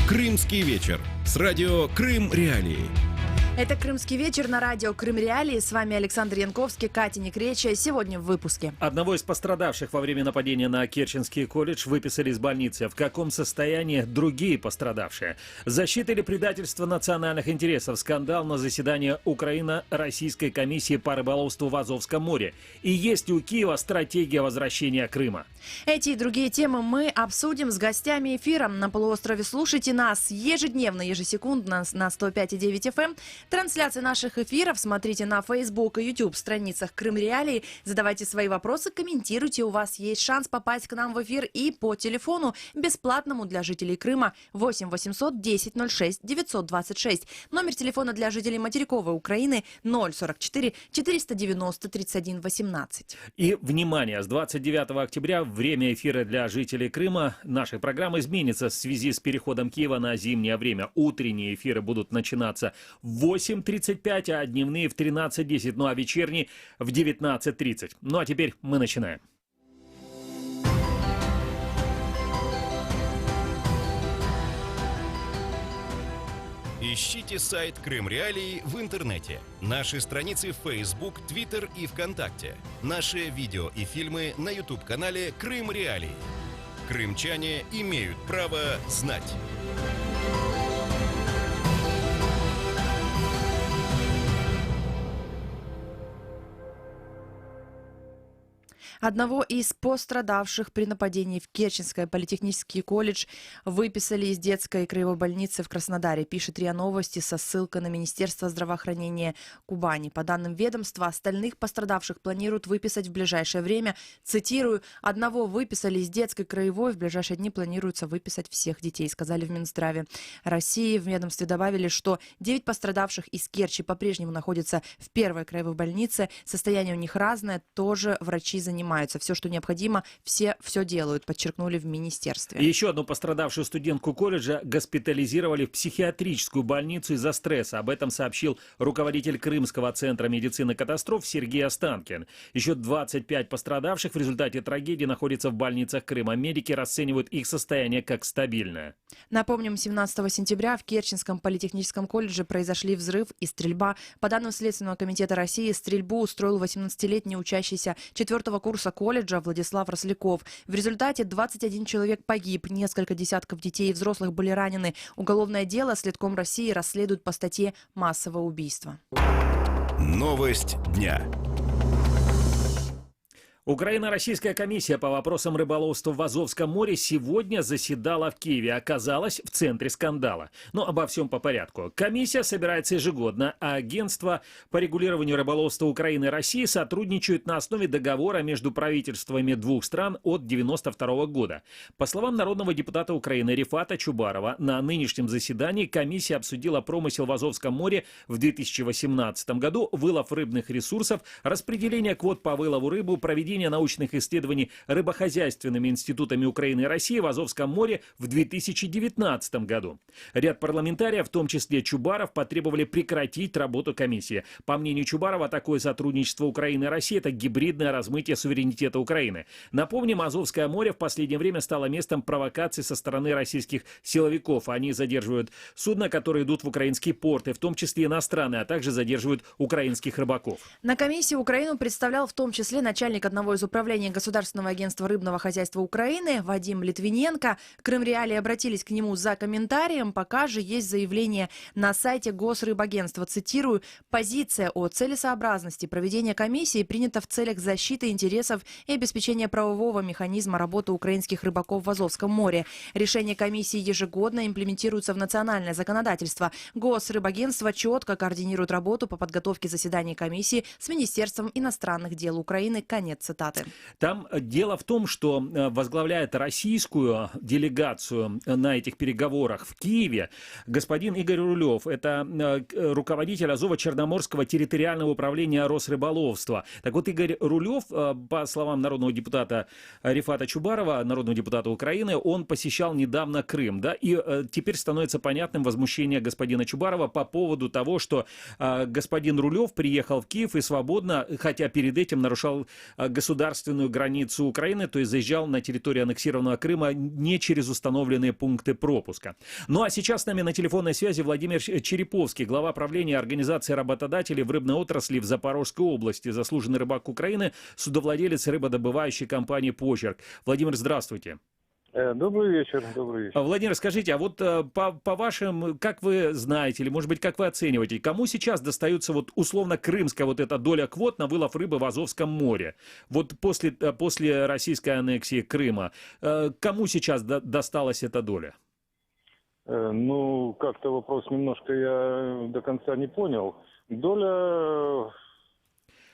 Крымский вечер с радио «Крым Реалии». Это «Крымский вечер» на радио «Крым Реалии». С вами Александр Янковский, Катя Некречия. Сегодня в выпуске. Одного из пострадавших во время нападения на Керченский колледж выписали из больницы. В каком состоянии другие пострадавшие? Защита или предательство национальных интересов? Скандал на заседании Украино-Российской комиссии по рыболовству в Азовском море. И есть ли у Киева стратегия возвращения Крыма? Эти и другие темы мы обсудим с гостями эфира. На полуострове слушайте нас ежедневно, ежесекундно на 105,9 FM. Трансляции наших эфиров смотрите на Facebook и YouTube страницах Крым Реалии. Задавайте свои вопросы, комментируйте. У вас есть шанс попасть к нам в эфир и по телефону бесплатному для жителей Крыма 8 800 10 06 926. Номер телефона для жителей материковой Украины 044 490 31 18. И, внимание, с 29 октября время эфира для жителей Крыма нашей программы изменится в связи с переходом Киева на зимнее время. Утренние эфиры будут начинаться в 8:35, а дневные в 13:10, ну а вечерние в 19:30. Ну а теперь мы начинаем. Ищите сайт Крым Реалии в интернете. Наши страницы в Facebook, Twitter и ВКонтакте. Наши видео и фильмы на YouTube-канале Крым Реалии. Крымчане имеют право знать. Одного из пострадавших при нападении в Керченский политехнический колледж выписали из детской и краевой больницы в Краснодаре, пишет РИА Новости со ссылкой на Министерство здравоохранения Кубани. По данным ведомства, остальных пострадавших планируют выписать в ближайшее время. Цитирую: «Одного выписали из детской краевой, в ближайшие дни планируется выписать всех детей», сказали в Минздраве России. В ведомстве добавили, что 9 пострадавших из Керчи по-прежнему находятся в первой краевой больнице. Состояние у них разное, тоже врачи занимаются. Все, что необходимо, все делают, подчеркнули в министерстве. Еще одну пострадавшую студентку колледжа госпитализировали в психиатрическую больницу из-за стресса. Об этом сообщил руководитель Крымского центра медицины катастроф Сергей Останкин. Еще 25 пострадавших в результате трагедии находятся в больницах Крыма. Медики расценивают их состояние как стабильное. Напомним, 17 сентября в Керченском политехническом колледже произошли взрыв и стрельба. По данным Следственного комитета России, стрельбу устроил 18-летний учащийся 4-го курса колледжа Владислав Росляков. В результате 21 человек погиб, несколько десятков детей и взрослых были ранены. Уголовное дело Следком России расследует по статье «Массовое убийство». Новость дня. Украино-Российская комиссия по вопросам рыболовства в Азовском море сегодня заседала в Киеве, оказалась в центре скандала. Но обо всем по порядку. Комиссия собирается ежегодно, а агентства по регулированию рыболовства Украины и России сотрудничают на основе договора между правительствами двух стран от 1992 года. По словам народного депутата Украины Рифата Чубарова, на нынешнем заседании комиссия обсудила промысел в Азовском море в 2018 году, вылов рыбных ресурсов, распределение квот по вылову рыбы, проведение научных исследований рыбохозяйственными институтами Украины и России в Азовском море в 2019 году. Ряд парламентариев, в том числе Чубаров, потребовали прекратить работу комиссии. По мнению Чубарова, такое сотрудничество Украины и России – это гибридное размытие суверенитета Украины. Напомним, Азовское море в последнее время стало местом провокаций со стороны российских силовиков. Они задерживают судна, которые идут в украинские порты, в том числе иностранные, а также задерживают украинских рыбаков. На комиссии Украину представлял в том числе начальник одного из управлений Государственного агентства рыбного хозяйства Украины Вадим Литвиненко. Крым Реалии обратились к нему за комментарием. Пока же есть заявление на сайте Госрыбагентства. Цитирую: «Позиция о целесообразности проведения комиссии принята в целях защиты интересов и обеспечения правового механизма работы украинских рыбаков в Азовском море. Решения комиссии ежегодно имплементируются в национальное законодательство. Госрыбагентство четко координирует работу по подготовке заседаний комиссии с Министерством иностранных дел Украины». Конец цитаты. Там дело в том, что возглавляет российскую делегацию на этих переговорах в Киеве господин Игорь Рулев. Это руководитель Азово-Черноморского территориального управления Росрыболовства. Так вот, Игорь Рулев, по словам народного депутата Рифата Чубарова, народного депутата Украины, он посещал недавно Крым. Да, и теперь становится понятным возмущение господина Чубарова по поводу того, что господин Рулев приехал в Киев и свободно, хотя перед этим нарушал государственную государственную границу Украины, то есть заезжал на территорию аннексированного Крыма не через установленные пункты пропуска. Ну а сейчас с нами на телефонной связи Владимир Череповский, глава правления Организации работодателей в рыбной отрасли в Запорожской области, заслуженный рыбак Украины, судовладелец рыбодобывающей компании «Почерк». Владимир, здравствуйте. Добрый вечер, добрый вечер. Владимир, скажите, а вот по вашим, как вы знаете, или, может быть, как вы оцениваете, кому сейчас достаются вот условно крымская вот эта доля квот на вылов рыбы в Азовском море? Вот после российской аннексии Крыма, кому сейчас досталась эта доля? Ну, как-то вопрос немножко я до конца не понял. Доля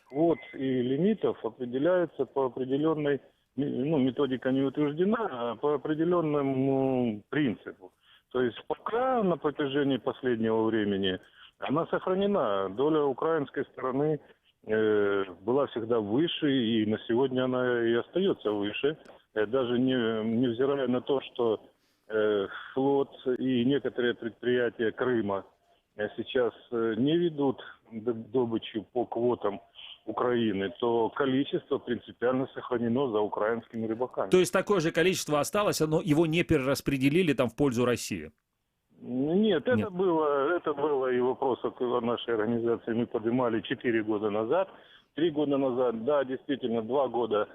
квот и лимитов определяется по определенной, ну, методика не утверждена, а по определенному принципу. То есть пока на протяжении последнего времени она сохранена. Доля украинской стороны была всегда выше, и на сегодня она и остается выше. Даже невзирая на то, что флот и некоторые предприятия Крыма сейчас не ведут добычу по квотам Украины, то количество принципиально сохранено за украинскими рыбаками. То есть такое же количество осталось, но его не перераспределили там в пользу России? Нет, это было и вопрос от нашей организации мы поднимали 4 года назад. 3 года назад, да, действительно, 2 года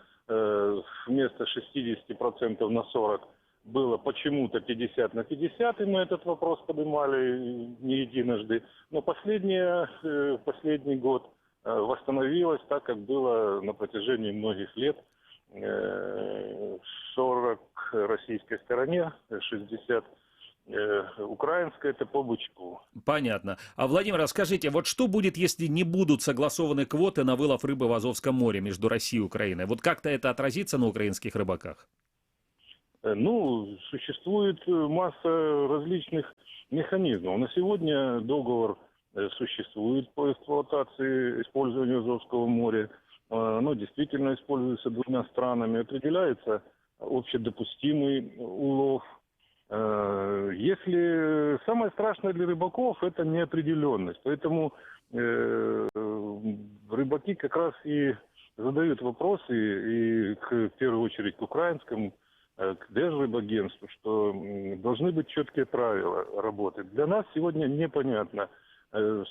вместо 60% на 40% было почему-то 50 на 50, и мы этот вопрос поднимали не единожды. Но последний год восстановилось так, как было на протяжении многих лет. 40 российской стороне, 60 украинской, это по бычку. Понятно. А, Владимир, скажите, вот что будет, если не будут согласованы квоты на вылов рыбы в Азовском море между Россией и Украиной? Вот как-то это отразится на украинских рыбаках? Ну, существует масса различных механизмов. На сегодня договор существует по эксплуатации, использованию Азовского моря. Оно действительно используется 2 странами. Определяется общедопустимый улов. Если самое страшное для рыбаков – это неопределенность. Поэтому рыбаки как раз и задают вопросы и в первую очередь к украинскому, к Держрыбагентству, что должны быть четкие правила работы. Для нас сегодня непонятно.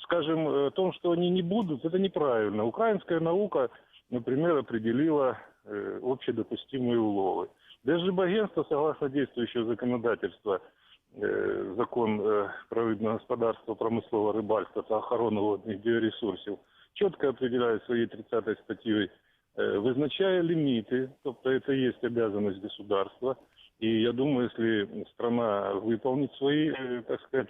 Скажем, о том, что они не будут, это неправильно. Украинская наука, например, определила общедопустимые уловы. Держрыбагентство, согласно действующего законодательства, закон про рыбное господарство, промысловое рыбальство та охорону водных биоресурсов, четко определяет своей 30 статьей, вызначая лимиты, тобто это и есть обязанность государства. И я думаю, если страна выполнит свои, так сказать,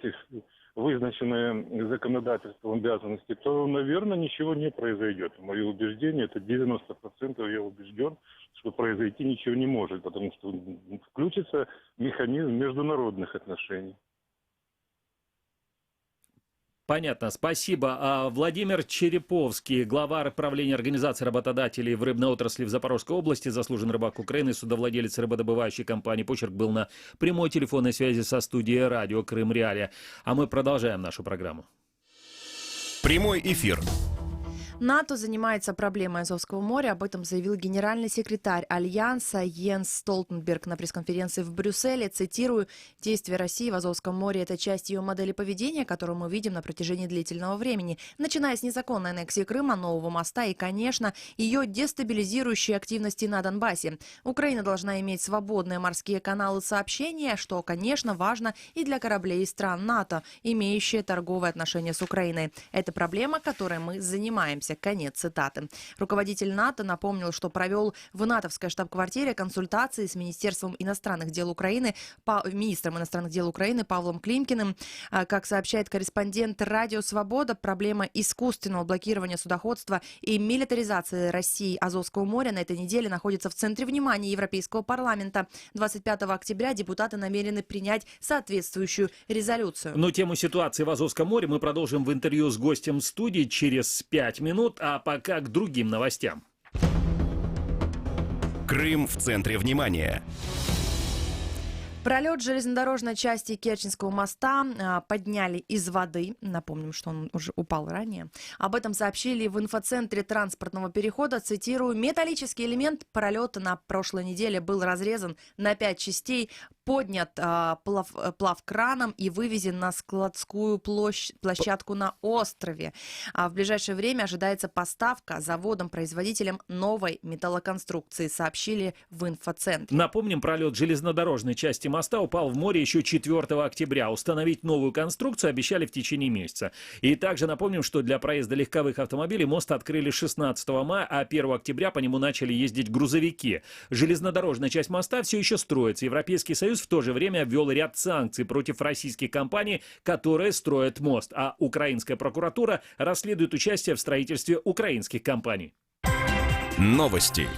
вызначенные законодательством обязанности, то, наверное, ничего не произойдет. Мое убеждение, это 90%, я убежден, что произойти ничего не может, потому что включится механизм международных отношений. Понятно, спасибо. Владимир Череповский, глава правления Организации работодателей в рыбной отрасли в Запорожской области, заслуженный рыбак Украины, судовладелец рыбодобывающей компании «Почерк» был на прямой телефонной связи со студией радио «Крым Реалия». А мы продолжаем нашу программу. Прямой эфир. НАТО занимается проблемой Азовского моря. Об этом заявил генеральный секретарь Альянса Йенс Столтенберг на пресс-конференции в Брюсселе. Цитирую: «Действия России в Азовском море – это часть ее модели поведения, которую мы видим на протяжении длительного времени, начиная с незаконной аннексии Крыма, нового моста и, конечно, ее дестабилизирующей активности на Донбассе. Украина должна иметь свободные морские каналы сообщения, что, конечно, важно и для кораблей стран НАТО, имеющие торговые отношения с Украиной. Это проблема, которой мы занимаемся». Конец цитаты. Руководитель НАТО напомнил, что провел в натовской штаб-квартире консультации с министром иностранных дел Украины Павлом Климкиным. Как сообщает корреспондент «Радио Свобода», проблема искусственного блокирования судоходства и милитаризации России Азовского моря на этой неделе находится в центре внимания Европейского парламента. 25 октября депутаты намерены принять соответствующую резолюцию. Но тему ситуации в Азовском море мы продолжим в интервью с гостем студии через 5 минут. А пока к другим новостям. Крым в центре внимания. Пролет железнодорожной части Керченского моста подняли из воды. Напомним, что он уже упал ранее. Об этом сообщили в инфоцентре транспортного перехода. Цитирую: «Металлический элемент пролета на прошлой неделе был разрезан на 5 частей, поднят плавкраном и вывезен на складскую площадку на острове. В ближайшее время ожидается поставка заводом-производителем новой металлоконструкции», сообщили в инфоцентре. Напомним, пролет железнодорожной части моста упал в море еще 4 октября. Установить новую конструкцию обещали в течение месяца. И также напомним, что для проезда легковых автомобилей мост открыли 16 мая, а 1 октября по нему начали ездить грузовики. Железнодорожная часть моста все еще строится. Европейский Союз в то же время ввел ряд санкций против российских компаний, которые строят мост. А украинская прокуратура расследует участие в строительстве украинских компаний. Новости.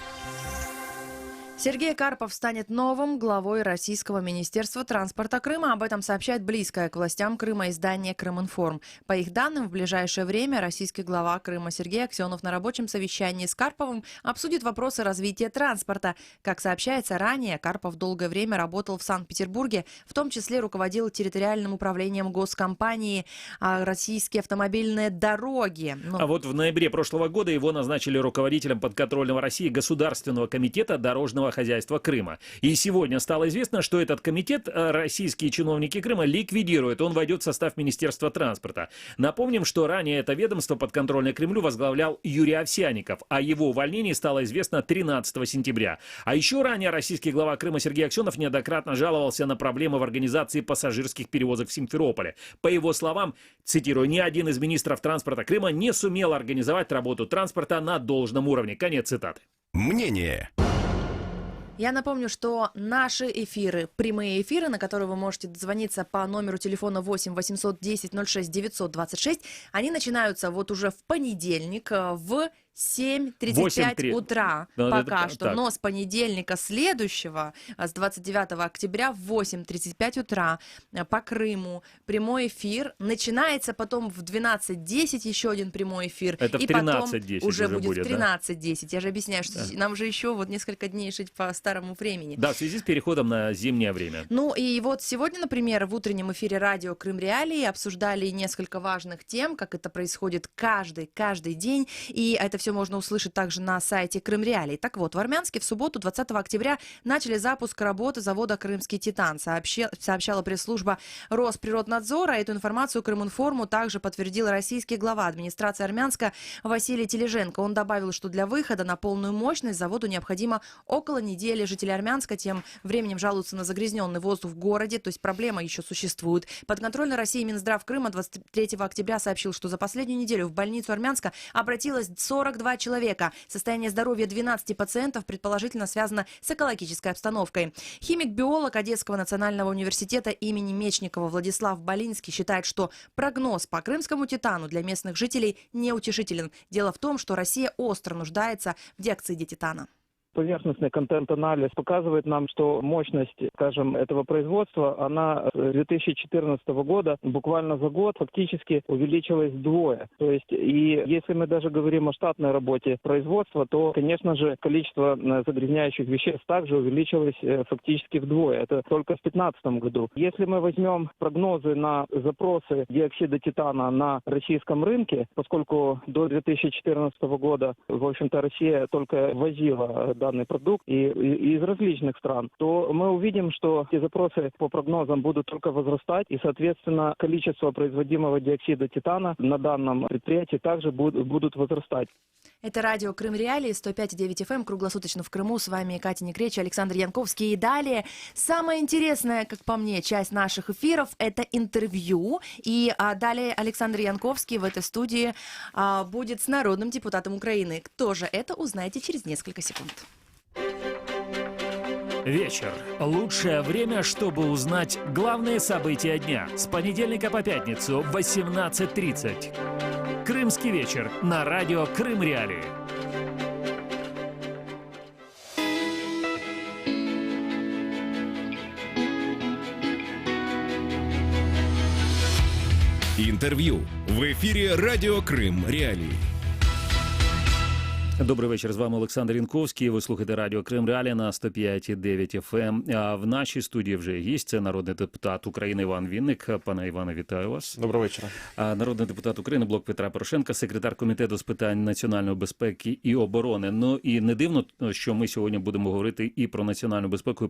Сергей Карпов станет новым главой Российского министерства транспорта Крыма. Об этом сообщает близкое к властям Крыма издание «Крыминформ». По их данным, в ближайшее время российский глава Крыма Сергей Аксенов на рабочем совещании с Карповым обсудит вопросы развития транспорта. Как сообщается ранее, Карпов долгое время работал в Санкт-Петербурге, в том числе руководил территориальным управлением госкомпании «Российские автомобильные дороги». А вот в ноябре прошлого года его назначили руководителем подконтрольного России Государственного комитета дорожного хозяйства Крыма. И сегодня стало известно, что этот комитет российские чиновники Крыма ликвидируют. Он войдет в состав Министерства транспорта. Напомним, что ранее это ведомство подконтрольное Кремлю возглавлял Юрий Овсянников. О его увольнении стало известно 13 сентября. А еще ранее российский глава Крыма Сергей Аксенов неоднократно жаловался на проблемы в организации пассажирских перевозок в Симферополе. По его словам, цитирую: «Ни один из министров транспорта Крыма не сумел организовать работу транспорта на должном уровне». Конец цитаты. Мнение. Я напомню, что наши эфиры, прямые эфиры, на которые вы можете дозвониться по номеру телефона 8 810 06 926, они начинаются вот уже в понедельник в 7:35 утра пока что. Так. Но с понедельника следующего, с 29 октября в 8:35 утра по Крыму прямой эфир. Начинается потом в 12:10 еще один прямой эфир. Это в и потом 13:10 уже будет в да? 13:10. Я же объясняю, что нам же еще вот несколько дней жить по старому времени. Да, в связи с переходом на зимнее время. Ну и вот сегодня, например, в утреннем эфире радио «Крым Реалии» обсуждали несколько важных тем, как это происходит каждый день. И это все можно услышать также на сайте Крым Реалии. Так вот, в Армянске в субботу, 20 октября, начали запуск работы завода «Крымский Титан», сообщала пресс-служба Росприроднадзора. Эту информацию Крыминформу также подтвердил российский глава администрации Армянска Василий Тележенко. Он добавил, что для выхода на полную мощность заводу необходимо около недели. Жители Армянска тем временем жалуются на загрязненный воздух в городе, то есть проблема еще существует. Подконтрольный России Минздрав Крыма 23 октября сообщил, что за последнюю неделю в больницу Армянска обратилось 42 человека. Состояние здоровья 12 пациентов предположительно связано с экологической обстановкой. Химик-биолог Одесского национального университета имени Мечникова Владислав Болинский считает, что прогноз по крымскому титану для местных жителей неутешителен. Дело в том, что Россия остро нуждается в диоксиде титана. Поверхностный контент-анализ показывает нам, что мощность, скажем, этого производства, она с 2014 года буквально за год фактически увеличилась вдвое. То есть, и если мы даже говорим о штатной работе производства, то, конечно же, количество загрязняющих веществ также увеличилось фактически вдвое. Это только в 2015 году. Если мы возьмем прогнозы на запросы диоксида титана на российском рынке, поскольку до 2014 года, в общем-то, Россия только возила данный продукт и из различных стран, то мы увидим, что эти запросы по прогнозам будут только возрастать, и, соответственно, количество производимого диоксида титана на данном предприятии также будут возрастать. Это радио «Крым Реалии», 105,9 FM, круглосуточно в Крыму. С вами Катя Некречь, Александр Янковский. И далее самая интересная, как по мне, часть наших эфиров – это интервью. И далее Александр Янковский в этой студии будет с народным депутатом Украины. Кто же это, узнаете через несколько секунд. Вечер. Лучшее время, чтобы узнать главные события дня. С понедельника по пятницу в 18:30. Крымский вечер на радио «Крым Реалии». Интервью в эфире радио «Крым Реалии». Добрий вечір, з вами Олександр Інковський. Ви слухаєте радіо Крим Реалії на 105,9 FM. А в нашій студії вже гість, це народний депутат України Іван Вінник. Пане Іване, вітаю вас. Доброго вечора. Народний депутат України, блок Петра Порошенка, секретар комітету з питань національної безпеки і оборони. Ну і не дивно, що ми сьогодні будемо говорити і про національну безпеку, і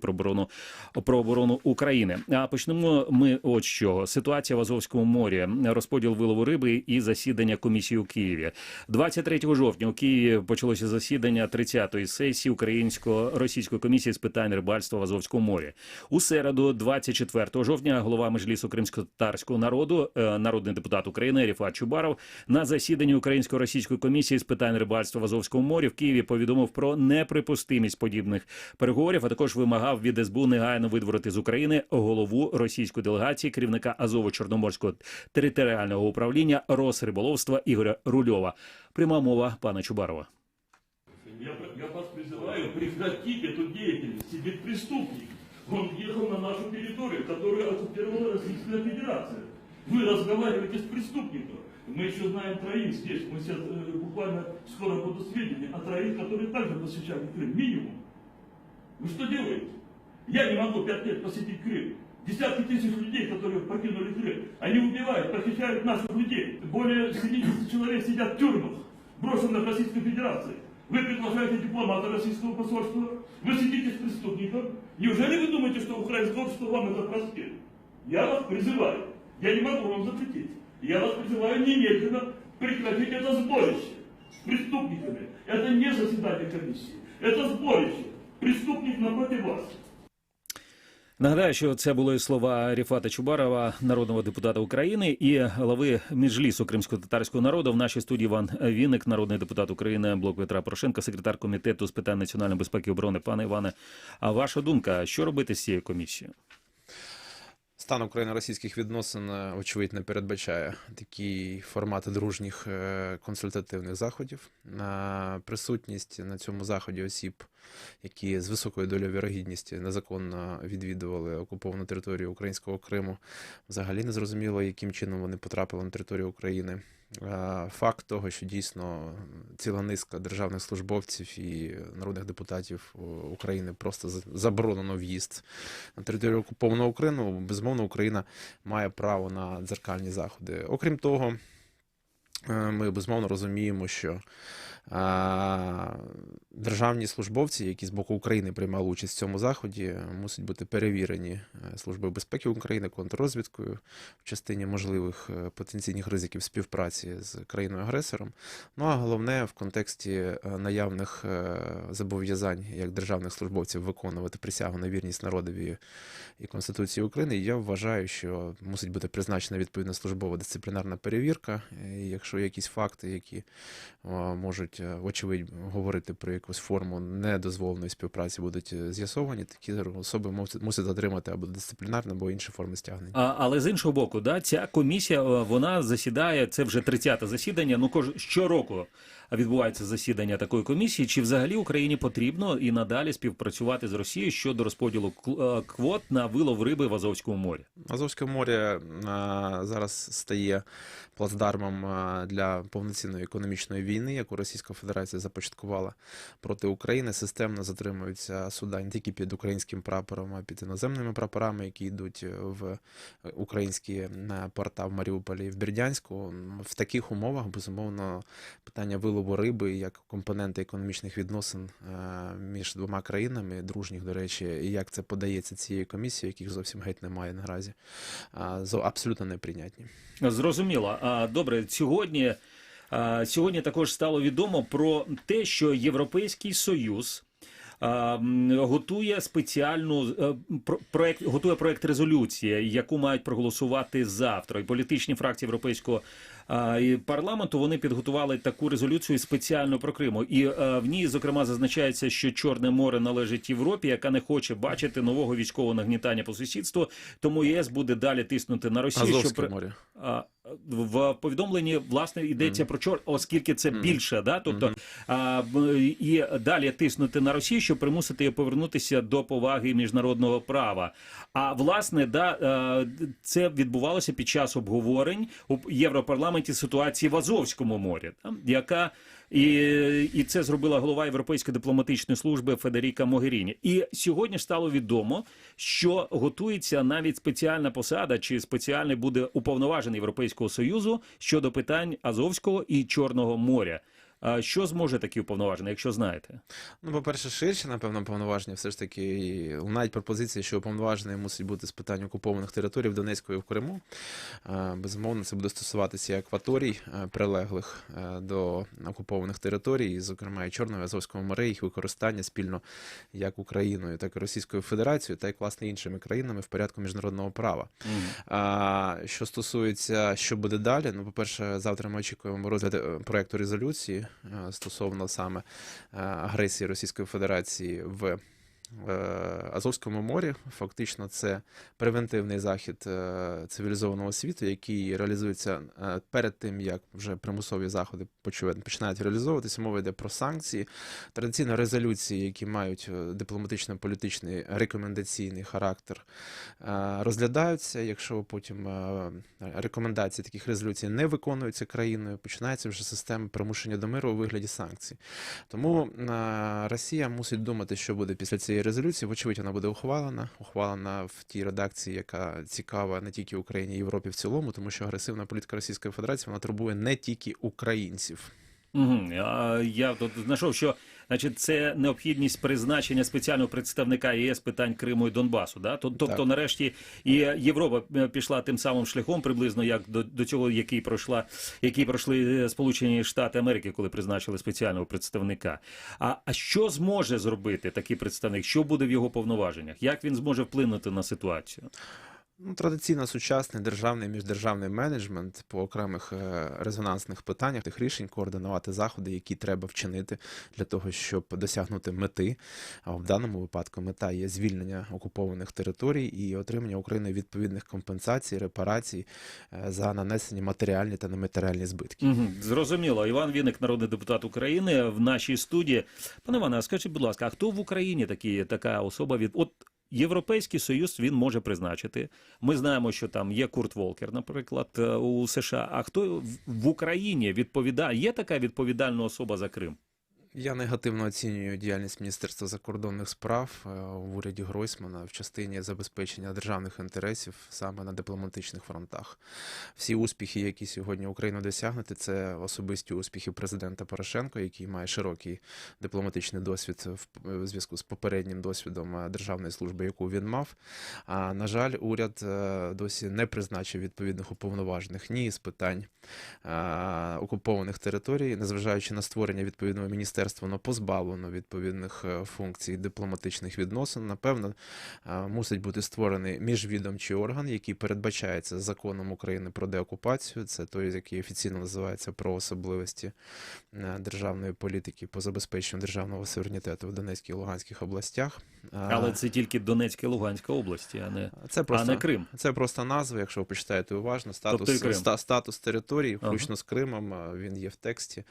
про оборону України. А почнемо ми от з чого. Ситуація в Азовському морі, розподіл вилову риби і засідання комісії у Києві. 23 жовтня у Києві почалося засідання 30-ї сесії Українсько-російської комісії з питань рибальства в Азовському морі. У середу, 24 жовтня, голова Меджлісу кримськотатарського народу, народний депутат України Ріфат Чубаров на засіданні Українсько-російської комісії з питань рибальства в Азовському морі в Києві повідомив про неприпустимість подібних переговорів, а також вимагав від СБУ негайно видворити з України голову російської делегації, керівника Азово-Чорноморського територіального управління Росриболовства Ігоря Рульова. Пряма мова пана Чубарова. Я вас призываю прекратить эту деятельность. Сидит преступник. Он въехал на нашу территорию, которую оккупировала Российская Федерация. Вы разговариваете с преступником. Мы еще знаем троих здесь. Мы сейчас буквально скоро будут сведения о троих, которые также посещали Крым. Минимум. Вы что делаете? Я не могу 5 лет посетить Крым. Десятки тысяч людей, которые покинули Крым. Они убивают, похищают наших людей. Более 70 человек сидят в тюрьмах, брошенных Российской Федерацией. Вы приглашаете дипломата российского посольства, вы сидите с преступником. Неужели вы думаете, что украинское общество вам это простит? Я вас призываю, я не могу вам запретить, я вас призываю немедленно прекратить это сборище с преступниками. Это не заседание комиссии, это сборище. Преступник напротив вас. Нагадаю, що це були слова Ріфата Чубарова, народного депутата України, і глави Меджлісу кримськотатарського народу. В нашій студії Іван Вінник, народний депутат України, блок Петра Порошенка, секретар комітету з питань національної безпеки і оборони. Пане Іване, а ваша думка, що робити з цією комісією? Стан україно-російських відносин, очевидь, не передбачає такі формати дружніх консультативних заходів. Присутність на цьому заході осіб, які з високою долею вірогідності незаконно відвідували окуповану територію українського Криму, взагалі не зрозуміло, яким чином вони потрапили на територію України. Факт того, що дійсно ціла низка державних службовців і народних депутатів України просто заборонено в'їзд на територію окупованого Криму, безумовно, Україна має право на дзеркальні заходи. Окрім того, ми безумовно розуміємо, що державні службовці, які з боку України приймали участь в цьому заході, мусять бути перевірені Службою безпеки України, контррозвідкою в частині можливих потенційних ризиків співпраці з країною-агресором. Ну а головне, в контексті наявних зобов'язань як державних службовців виконувати присягу на вірність народові і Конституції України, я вважаю, що мусить бути призначена відповідна службова дисциплінарна перевірка. І якщо якісь факти, які можуть, вочевидь, говорити про якусь форму недозволеної співпраці, будуть з'ясовані, такі особи мусять отримати або дисциплінарне, або інші форми стягнення. Але з іншого боку, да, ця комісія, вона засідає, це вже 30-те засідання, ну щороку відбувається засідання такої комісії. Чи взагалі Україні потрібно і надалі співпрацювати з Росією щодо розподілу квот на вилов риби в Азовському морі? Азовське море зараз стає плацдармом для повноцінної економічної війни, яку Російська Федерація започаткувала проти України. Системно затримуються суда не тільки під українським прапором, а під іноземними прапорами, які йдуть в українські порта в Маріуполі і в Бердянську. В таких умовах, безумовно, питання вилову риби як компоненти економічних відносин між двома країнами, дружніх, до речі, і як це подається цією комісією, яких зовсім геть немає наразі, абсолютно неприйнятні. Зрозуміло. Добре, сьогодні також стало відомо про те, що Європейський Союз готує проект резолюції, яку мають проголосувати завтра. І політичні фракції Європейського парламенту, вони підготували таку резолюцію спеціально про Крим. І в ній, зокрема, зазначається, що Чорне море належить Європі, яка не хоче бачити нового військового нагнітання по сусідству, тому ЄС буде далі тиснути на Росію. Азовське море. В повідомленні, власне, йдеться про Чорне, оскільки це більше, да? Тобто, і далі тиснути на Росію, щоб примусити її повернутися до поваги міжнародного права. А, власне, да, це відбувалося під час обговорень у Європарламенті ситуації в Азовському морі, яка І це зробила голова Європейської дипломатичної служби Федеріка Могеріні. І сьогодні ж стало відомо, що готується навіть спеціальна посада, чи спеціальний буде уповноважений Європейського Союзу щодо питань Азовського і Чорного моря. А що зможе такий уповноважений, якщо знаєте? Ну, по-перше, ширше, напевно, повноваження все ж таки. І лунають пропозиції, що уповноважений мусить бути з питань окупованих територій в Донецьку і в Криму. Безумовно, це буде стосуватися і акваторій, прилеглих до окупованих територій, зокрема і Чорного, і Азовського моря, їх використання спільно як Україною, так і Російською Федерацією, так і, власне, іншими країнами в порядку міжнародного права. Що стосується, що буде далі, ну, по-перше, завтра ми очікуємо розгляд проекту резолюції стосовно саме агресії Російської Федерації в Азовському морі. Фактично це превентивний захід цивілізованого світу, який реалізується перед тим, як вже примусові заходи починають реалізовуватися. Мова йде про санкції. Традиційно резолюції, які мають дипломатично-політичний рекомендаційний характер, розглядаються. Якщо потім рекомендації таких резолюцій не виконуються країною, починається вже система примушення до миру у вигляді санкцій. Тому Росія мусить думати, що буде після цієї резолюції. Вочевидь, вона буде ухвалена в тій редакції, яка цікава не тільки Україні, а й Європі в цілому, тому що агресивна політика Російської Федерації, вона турбує не тільки українців. Я тут знайшов, що значить, це необхідність призначення спеціального представника ЄС питань Криму і Донбасу. Да? Тобто, нарешті, і Європа пішла тим самим шляхом, приблизно як до цього, який пройшли Сполучені Штати Америки, коли призначили спеціального представника. А що зможе зробити такий представник? Що буде в його повноваженнях? Як він зможе вплинути на ситуацію? Ну, традиційно сучасний державний і міждержавний менеджмент по окремих резонансних питаннях, тих рішень, координувати заходи, які треба вчинити для того, щоб досягнути мети. А в даному випадку мета є звільнення окупованих територій і отримання Україною відповідних компенсацій, репарацій за нанесені матеріальні та нематеріальні збитки. Зрозуміло. Іван Вінник, народний депутат України, в нашій студії. Пане Іване, а скажіть, будь ласка, а хто в Україні така особа від... Європейський Союз він може призначити. Ми знаємо, що там є Курт Волкер, наприклад, у США. А хто в Україні відповідає? Є така відповідальна особа за Крим? Я негативно оцінюю діяльність Міністерства закордонних справ в уряді Гройсмана в частині забезпечення державних інтересів саме на дипломатичних фронтах. Всі успіхи, які сьогодні Україна досягнути, це особисті успіхи президента Порошенка, який має широкий дипломатичний досвід в зв'язку з попереднім досвідом державної служби, яку він мав. А, на жаль, уряд досі не призначив відповідних уповноважених ні з питань окупованих територій, незважаючи на створення відповідного міністерства, воно позбавлено відповідних функцій дипломатичних відносин. Напевно, мусить бути створений міжвідомчий орган, який передбачається законом України про деокупацію. Це той, який офіційно називається «Про особливості державної політики по забезпеченню державного суверенітету в Донецькій і Луганській областях». Але це тільки Донецька і Луганська області, а не Крим. Це просто назва, якщо ви почитаєте уважно. Статус території, включно з Кримом, він є в тексті.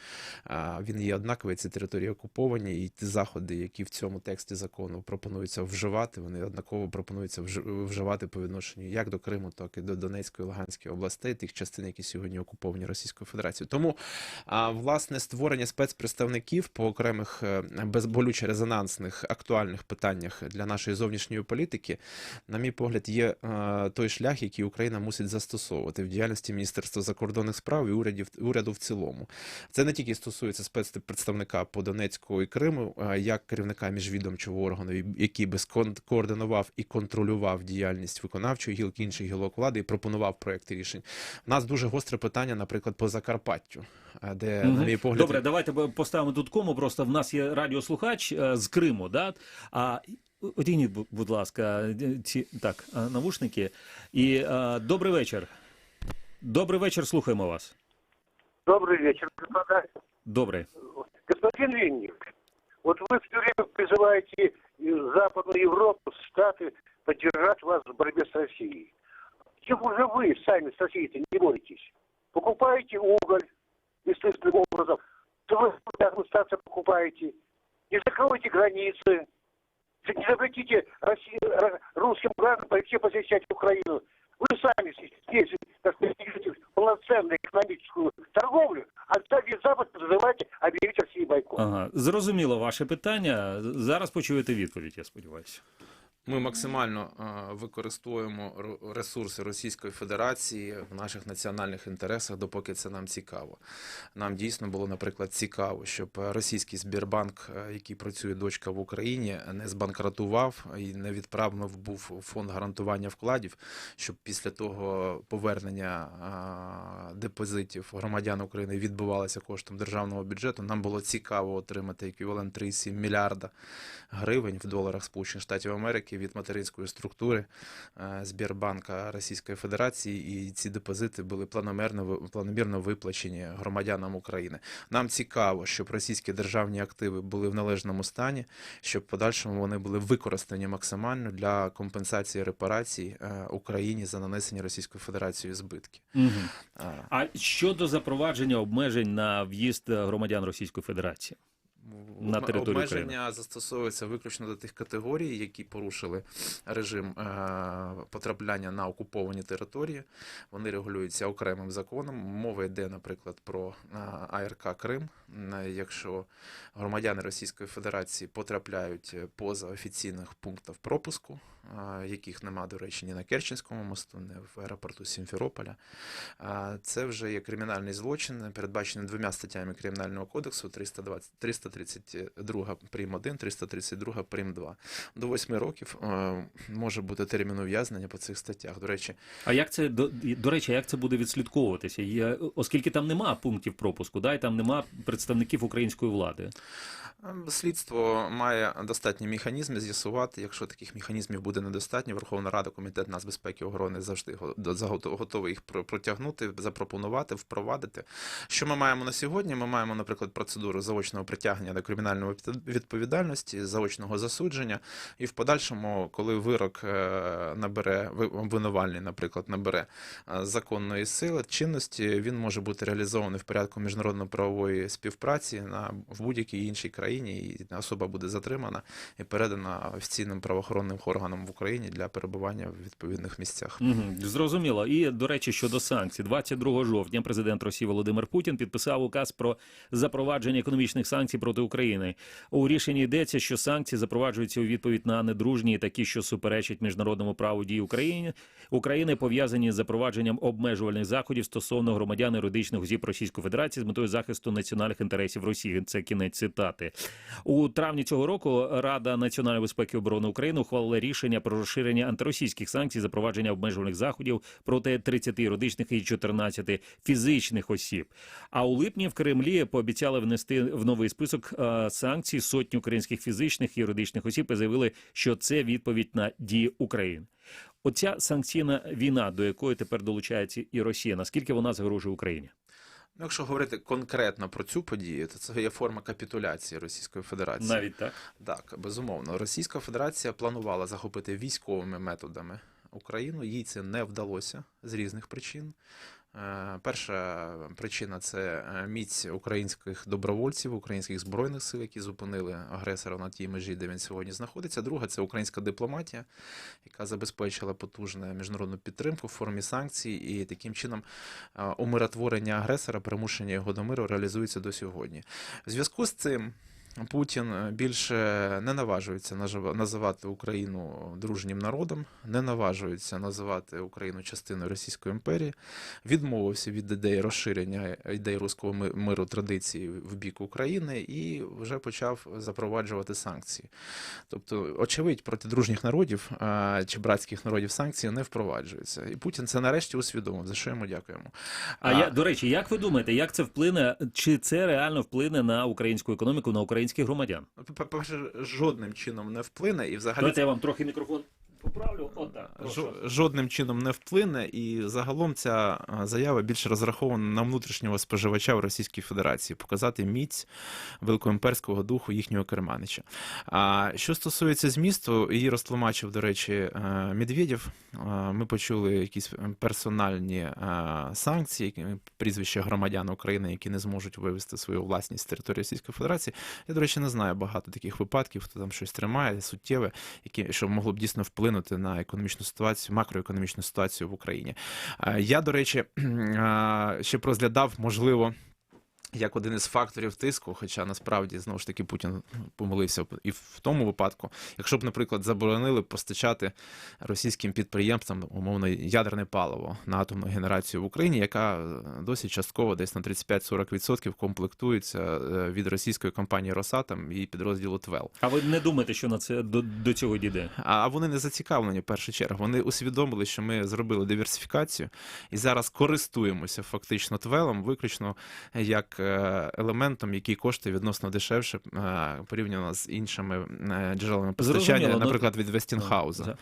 Він є однаковий, ці території окуповані, і ті заходи, які в цьому тексті закону пропонуються вживати, вони однаково пропонуються вживати по відношенню як до Криму, так і до Донецької і Луганської областей, тих частин, які сьогодні окуповані Російською Федерацією. Тому, власне, створення спецпредставників по окремих безболюче резонансних актуальних питаннях для нашої зовнішньої політики, на мій погляд, є той шлях, який Україна мусить застосовувати в діяльності Міністерства закордонних справ і уряду в цілому. Це не тільки стосується спецпредставника по Донецьку і Криму, як керівника міжвідомчого органу, який би координував і контролював діяльність виконавчої гілки, інших гілок влади і пропонував проекти рішень. У нас дуже гостре питання, наприклад, по Закарпаттю, де, на мій погляд... Добре, давайте поставимо тут кому, просто в нас є радіослухач з Криму, да? Одініть, будь ласка, ці навушники. І добрий вечір. Добрий вечір, слухаємо вас. Добрый вечер, господа. Добрый. Господин Винник, вот вы все время призываете Западную Европу, Штаты поддержать вас в борьбе с Россией. Чего же вы сами с Россией-то не боретесь? Покупаете уголь естественным образом, то вы статься покупаете. Не закройте границы, не запретите русским гражданам пойти посещать Украину. Вы сами здесь, так сказать, ведете полноценную экономическую торговлю, А весь Запад призываете объявить России бойкот. Ага, зрозуміло ваше питання. Зараз почуєте відповідь, я сподіваюся. Ми максимально використовуємо ресурси Російської Федерації в наших національних інтересах, допоки це нам цікаво. Нам дійсно було, наприклад, цікаво, щоб російський Сбербанк, який працює дочка в Україні, не збанкрутував і не відправив був у фонд гарантування вкладів, щоб після того повернення депозитів громадян України відбувалося коштом державного бюджету. Нам було цікаво отримати еквівалент 3,7 мільярда гривень в доларах Сполучених Штатів Америки від материнської структури Сбербанка Російської Федерації, і ці депозити були планомірно виплачені громадянам України. Нам цікаво, щоб російські державні активи були в належному стані, щоб в подальшому вони були використані максимально для компенсації репарацій Україні за нанесені Російською Федерацією збитки. Угу. А щодо запровадження обмежень на в'їзд громадян Російської Федерації на територію України? Обмеження застосовуються виключно до тих категорій, які порушили режим потрапляння на окуповані території. Вони регулюються окремим законом. Мова йде, наприклад, про АРК Крим. Якщо громадяни Російської Федерації потрапляють поза офіційних пунктів пропуску, яких нема, до речі, ні на Керченському мосту, ні в аеропорту Сімферополя, це вже є кримінальний злочин, передбачений 2 статтями Кримінального кодексу: 332 прим. 1, 332 прим. 2. До 8 років може бути термін ув'язнення по цих статтях. До речі, як це буде відслідковуватися? Оскільки там нема пунктів пропуску, да, і там нема представників української влади. Слідство має достатні механізми з'ясувати. Якщо таких механізмів буде недостатньо, Верховна Рада, Комітет нацбезпеки і оборони завжди готовий їх протягнути, запропонувати, впровадити. Що ми маємо на сьогодні? Ми маємо, наприклад, процедуру заочного притягнення до кримінальної відповідальності, заочного засудження, і в подальшому, коли вирок набере, обвинувальний, наприклад, набере законної сили, чинності, він може бути реалізований в порядку міжнародно-правової співпраці в будь-якій іншій країні, і особа буде затримана і передана офіційним правоохоронним органам в Україні для перебування в відповідних місцях. Зрозуміло. І, до речі, щодо санкцій. 22 жовтня президент Росії Володимир Путін підписав указ про запровадження економічних санкцій проти України. У рішенні йдеться, що санкції запроваджуються у відповідь на недружні, такі, що суперечать міжнародному праву дій України, пов'язані з запровадженням обмежувальних заходів стосовно громадян юридичних осіб Російської Федерації з метою захисту національних інтересів Росії. Це кінець цитати. У травні цього року Рада національної безпеки і оборони України ухвалила рішення про розширення антиросійських санкцій, запровадження обмежувальних заходів проти 30 юридичних і 14 фізичних осіб. А у липні в Кремлі пообіцяли внести в новий список санкцій сотні українських фізичних і юридичних осіб і заявили, що це відповідь на дії України. Оця санкційна війна, до якої тепер долучається і Росія, наскільки вона загрожує Україні? Якщо говорити конкретно про цю подію, то це є форма капітуляції Російської Федерації. Навіть так? Так, безумовно. Російська Федерація планувала захопити військовими методами Україну. Їй це не вдалося з різних причин. Перша причина – це міць українських добровольців, українських збройних сил, які зупинили агресора на тій межі, де він сьогодні знаходиться. Друга – це українська дипломатія, яка забезпечила потужну міжнародну підтримку в формі санкцій, і таким чином умиротворення агресора, примушення його до миру реалізується до сьогодні. В зв'язку з цим Путін більше не наважується називати Україну дружнім народом, не наважується називати Україну частиною Російської імперії, відмовився від ідеї розширення ідей руського миру, традицій в бік України і вже почав запроваджувати санкції. Тобто, очевидь, проти дружніх народів чи братських народів санкції не впроваджуються. І Путін це нарешті усвідомив, за що йому дякуємо. До речі, як ви думаєте, як це вплине, чи це реально вплине на українську економіку, на українських громадян? По-перше, жодним чином не вплине і взагалі... Давайте я вам трохи мікрофон поправлю. Жодним чином не вплине, і загалом ця заява більше розрахована на внутрішнього споживача в Російській Федерації, показати міць великоімперського духу їхнього керманича. А що стосується змісту, її розтлумачив, до речі, Медведєв. Ми почули якісь персональні санкції, прізвища громадян України, які не зможуть вивести свою власність з території Російської Федерації. Я, до речі, не знаю багато таких випадків, хто там щось тримає, суттєве, що могло б дійсно вплинути на економічну ситуацію, макроекономічну ситуацію в Україні. Я, до речі, ще б розглядав, можливо, як один із факторів тиску, хоча насправді, знову ж таки, Путін помилився і в тому випадку, якщо б, наприклад, заборонили постачати російським підприємствам, умовно, ядерне паливо на атомну генерацію в Україні, яка досить частково, десь на 35-40% комплектується від російської компанії «Росатом» і підрозділу ТВЕЛ. А ви не думаєте, що на це до цього дійде? А вони не зацікавлені, в першу чергу. Вони усвідомили, що ми зробили диверсифікацію і зараз користуємося фактично ТВЕЛом виключно як елементом, який коштує відносно дешевше порівняно з іншими джерелами постачання, наприклад, від Вестінгхауза.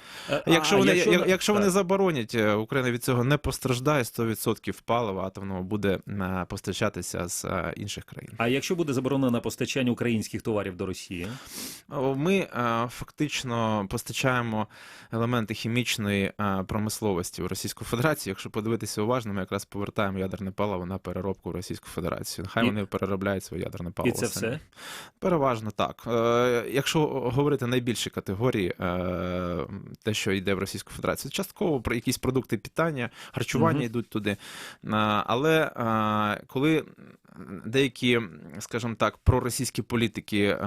Якщо вони заборонять, Україна від цього не постраждає, 100% палива атомного буде постачатися з інших країн. А якщо буде заборонено постачання українських товарів до Росії? Ми фактично постачаємо елементи хімічної промисловості в Російську Федерацію. Якщо подивитися уважно, ми якраз повертаємо ядерне паливо на переробку в Російську Федерацію. Нехай вони переробляють своє ядерне паливо. І це все? Переважно так. Якщо говорити найбільші категорії, те, що йде в Російську Федерацію, частково про якісь продукти питання, харчування йдуть туди. Але коли деякі, скажімо так, проросійські політики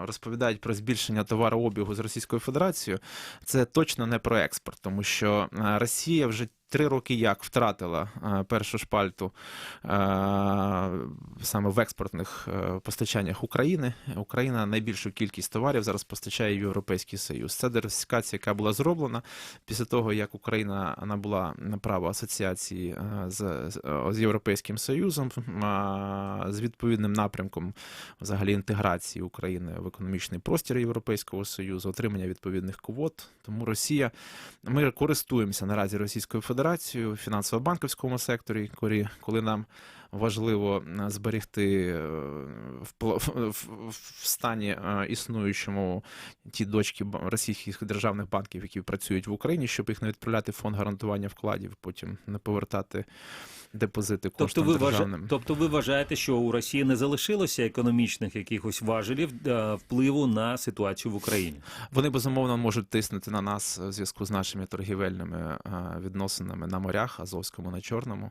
розповідають про збільшення товарообігу з Російською Федерацією, це точно не про експорт, тому що Росія вже 3 роки як втратила першу шпальту саме в експортних постачаннях України. Україна найбільшу кількість товарів зараз постачає в Європейський Союз. Це диверсифікація, яка була зроблена після того, як Україна набула право асоціації з Європейським Союзом, з відповідним напрямком взагалі інтеграції України в економічний простір Європейського Союзу, отримання відповідних квот. Тому ми користуємося наразі Російською Федерацією в фінансово-банківському секторі, коли нам важливо зберегти в стані існуючому ті дочки російських державних банків, які працюють в Україні, щоб їх не відправляти в фонд гарантування вкладів, потім не повертати депозити коштом державним. Тобто ви вважаєте, що у Росії не залишилося економічних якихось важелів впливу на ситуацію в Україні? Вони, безумовно, можуть тиснути на нас в зв'язку з нашими торгівельними відносинами на морях, Азовському, на Чорному.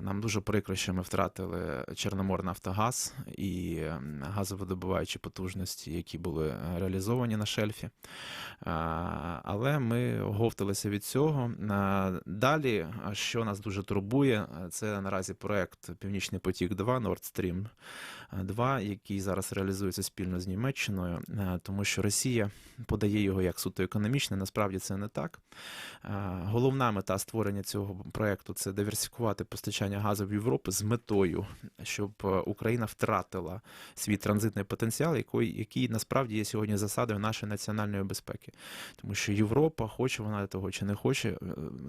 Нам дуже прикро, що ми втратили Чорноморнафтогаз і газовидобуваючі потужності, які були реалізовані на шельфі. Але ми оговталися від цього. Далі, що нас дуже турбує, це наразі проект «Північний потік-2», Nord Stream 2, який зараз реалізується спільно з Німеччиною, тому що Росія подає його як суто економічний, насправді це не так. Головна мета створення цього проекту – це диверсифікувати постачання газу в Європу з метою, щоб Україна втратила свій транзитний потенціал, який насправді є сьогодні засадою нашої національної безпеки. Тому що Європа, хоче вона того чи не хоче,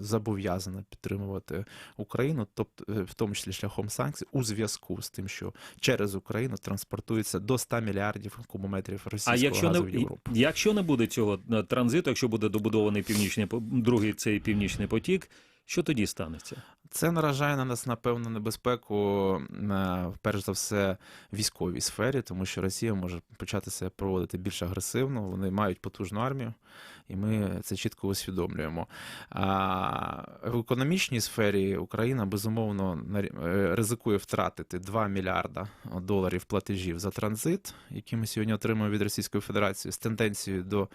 зобов'язана підтримувати Україну, тобто в тому числі шляхом санкцій, у зв'язку з тим, що через Україну транспортується до 100 мільярдів кубометрів російського газу в Європу. Якщо не буде цього транзиту, якщо буде добудований другий цей північний потік, що тоді станеться? Це наражає на нас, напевно, небезпеку, перш за все, в військовій сфері, тому що Росія може почати себе проводити більш агресивно, вони мають потужну армію, і ми це чітко усвідомлюємо. В економічній сфері Україна, безумовно, ризикує втратити $2 мільярда платежів за транзит, які ми сьогодні отримуємо від Російської Федерації, з тенденцією до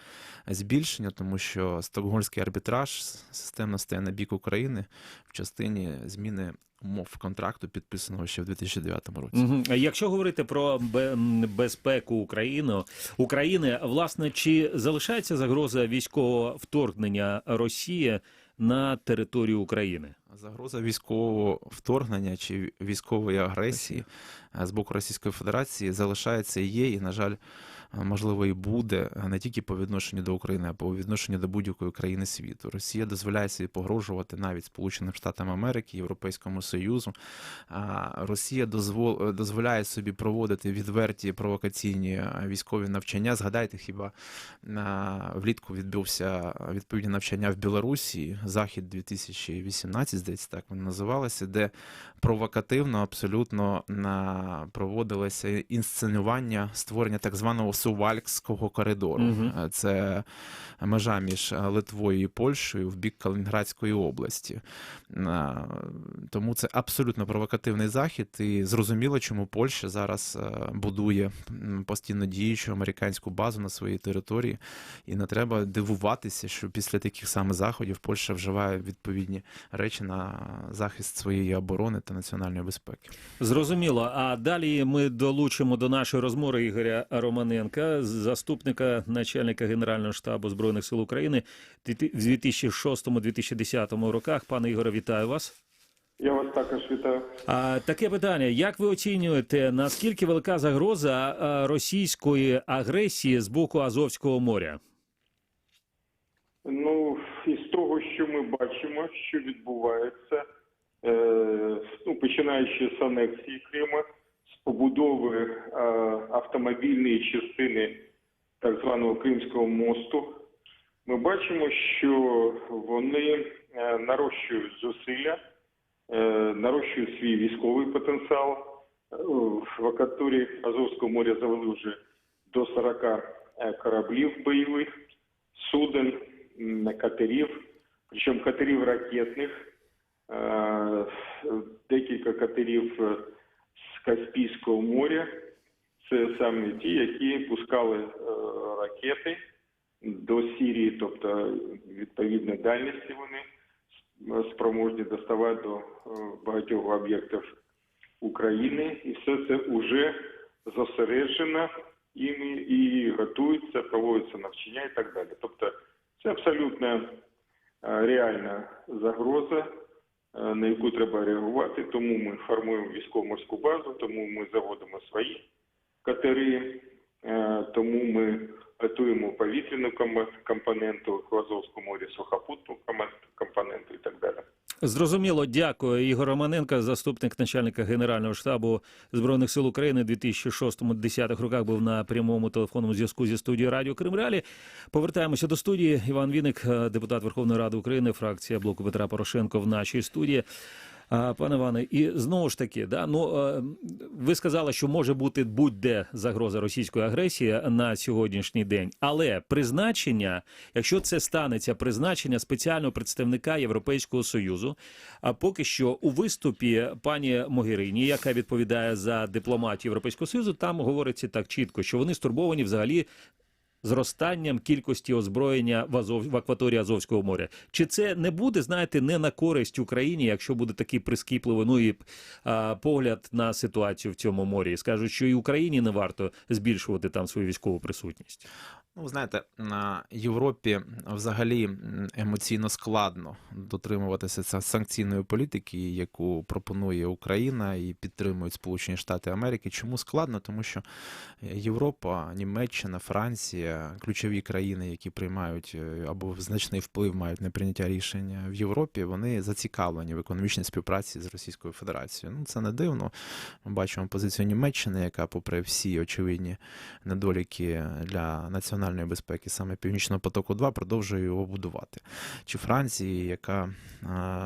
збільшення, тому що стокгольмський арбітраж системно стає на бік України в частині зміни умов контракту, підписаного ще в 2009 році. Якщо говорити про безпеку України, власне, чи залишається загроза військового вторгнення Росії на територію України? Загроза військового вторгнення чи військової агресії з боку Російської Федерації залишається і є, і, на жаль, можливо, і буде не тільки по відношенню до України, а по відношенню до будь-якої країни світу. Росія дозволяє собі погрожувати навіть Сполученим Штатам Америки, Європейському Союзу. Росія дозволяє собі проводити відверті провокаційні військові навчання. Згадайте, хіба влітку відбувся відповідні навчання в Білорусі, Захід 2018, здається, так вони називалися, де провокативно абсолютно проводилося інсценування створення так званого Сувальського коридору. Це межа між Литвою і Польщею в бік Калінінградської області. Тому це абсолютно провокативний захід, і зрозуміло, чому Польща зараз будує постійно діючу американську базу на своїй території, і не треба дивуватися, що після таких саме заходів Польща вживає відповідні речі на захист своєї оборони та національної безпеки. Зрозуміло. А далі ми долучимо до нашої розмови Ігоря Романенка, заступника начальника Генерального штабу Збройних сил України в 2006-2010 роках. Пане Ігоре, вітаю вас. Я вас також вітаю. Таке питання. Як ви оцінюєте, наскільки велика загроза російської агресії з боку Азовського моря? Ну, із того, що ми бачимо, що відбувається, починаючи з анексії Криму, з побудови автомобільної частини так званого Кримського мосту, ми бачимо, що вони нарощують зусилля, нарощують свій військовий потенціал. В акваторії Азовського моря завели вже до 40 кораблів бойових, суден, катерів, причому катерів ракетних, декілька катерів з Каспійського моря. Це саме ті, які пускали ракети до Сирії, тобто відповідно дальності вони спроможні доставати до багатьох об'єктів України. І все це вже зосереджено іми і готується, проводиться навчання і так далі. Тобто це абсолютно реальна загроза, на яку треба реагувати. Тому ми формуємо військово-морську базу, тому ми заводимо свої катери, тому ми готуємо повітряну компоненту в Азовському морі, сухопутну компоненту і так далі. Зрозуміло, дякую. Ігор Романенко, заступник начальника Генерального штабу Збройних сил України, в 2006-2010 роках був на прямому телефонному зв'язку зі студією Радіо Крим Реалі. Повертаємося до студії. Іван Вінник, депутат Верховної Ради України, фракція Блоку Петра Порошенка в нашій студії. Пане Іване, і знову ж таки, ви сказали, що може бути будь-де загроза російської агресії на сьогоднішній день, але призначення, якщо це станеться, призначення спеціального представника Європейського Союзу, а поки що у виступі пані Могеріні, яка відповідає за дипломатію Європейського Союзу, там говориться так чітко, що вони стурбовані взагалі зростанням кількості озброєння в акваторії Азовського моря. Чи це не буде, знаєте, не на користь Україні, якщо буде такий прискіпливий, погляд на ситуацію в цьому морі? Скажуть, що і Україні не варто збільшувати там свою військову присутність. Ну, знаєте, на Європі взагалі емоційно складно дотримуватися санкційної політики, яку пропонує Україна і підтримують Сполучені Штати Америки. Чому складно? Тому що Європа, Німеччина, Франція, ключові країни, які приймають або значний вплив мають на прийняття рішення в Європі, вони зацікавлені в економічній співпраці з Російською Федерацією. Ну, це не дивно. Ми бачимо позицію Німеччини, яка, попри всі очевидні недоліки для національної безпеки, саме Північного потоку-2, продовжує його будувати. Чи Франції, яка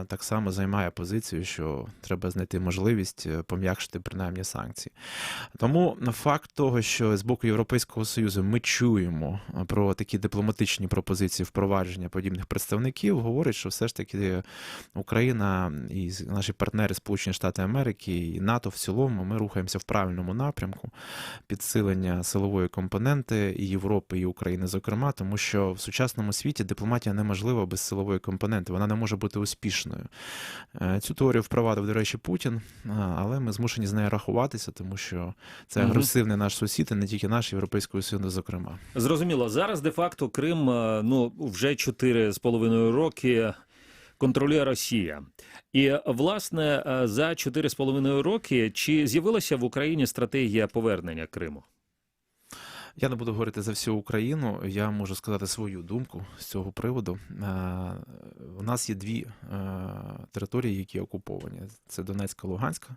так само займає позицію, що треба знайти можливість пом'якшити принаймні санкції. Тому факт того, що з боку Європейського Союзу ми чуємо про такі дипломатичні пропозиції впровадження подібних представників, говорить, що все ж таки Україна і наші партнери Сполучені Штати Америки і НАТО в цілому, ми рухаємося в правильному напрямку підсилення силової компоненти і Європи, і України, зокрема, тому що в сучасному світі дипломатія неможлива без силової компоненти, вона не може бути успішною. Цю теорію впровадив, до речі, Путін, але ми змушені з нею рахуватися, тому що це агресивний наш сусід, і не тільки наш, Європейського Союзу, зокрема. Зрозуміло. Зараз, де-факто, Крим, вже 4,5 роки контролює Росія. І, власне, за 4,5 роки чи з'явилася в Україні стратегія повернення Криму? Я не буду говорити за всю Україну, я можу сказати свою думку з цього приводу. У нас є дві території, які окуповані. Це Донецька, Луганська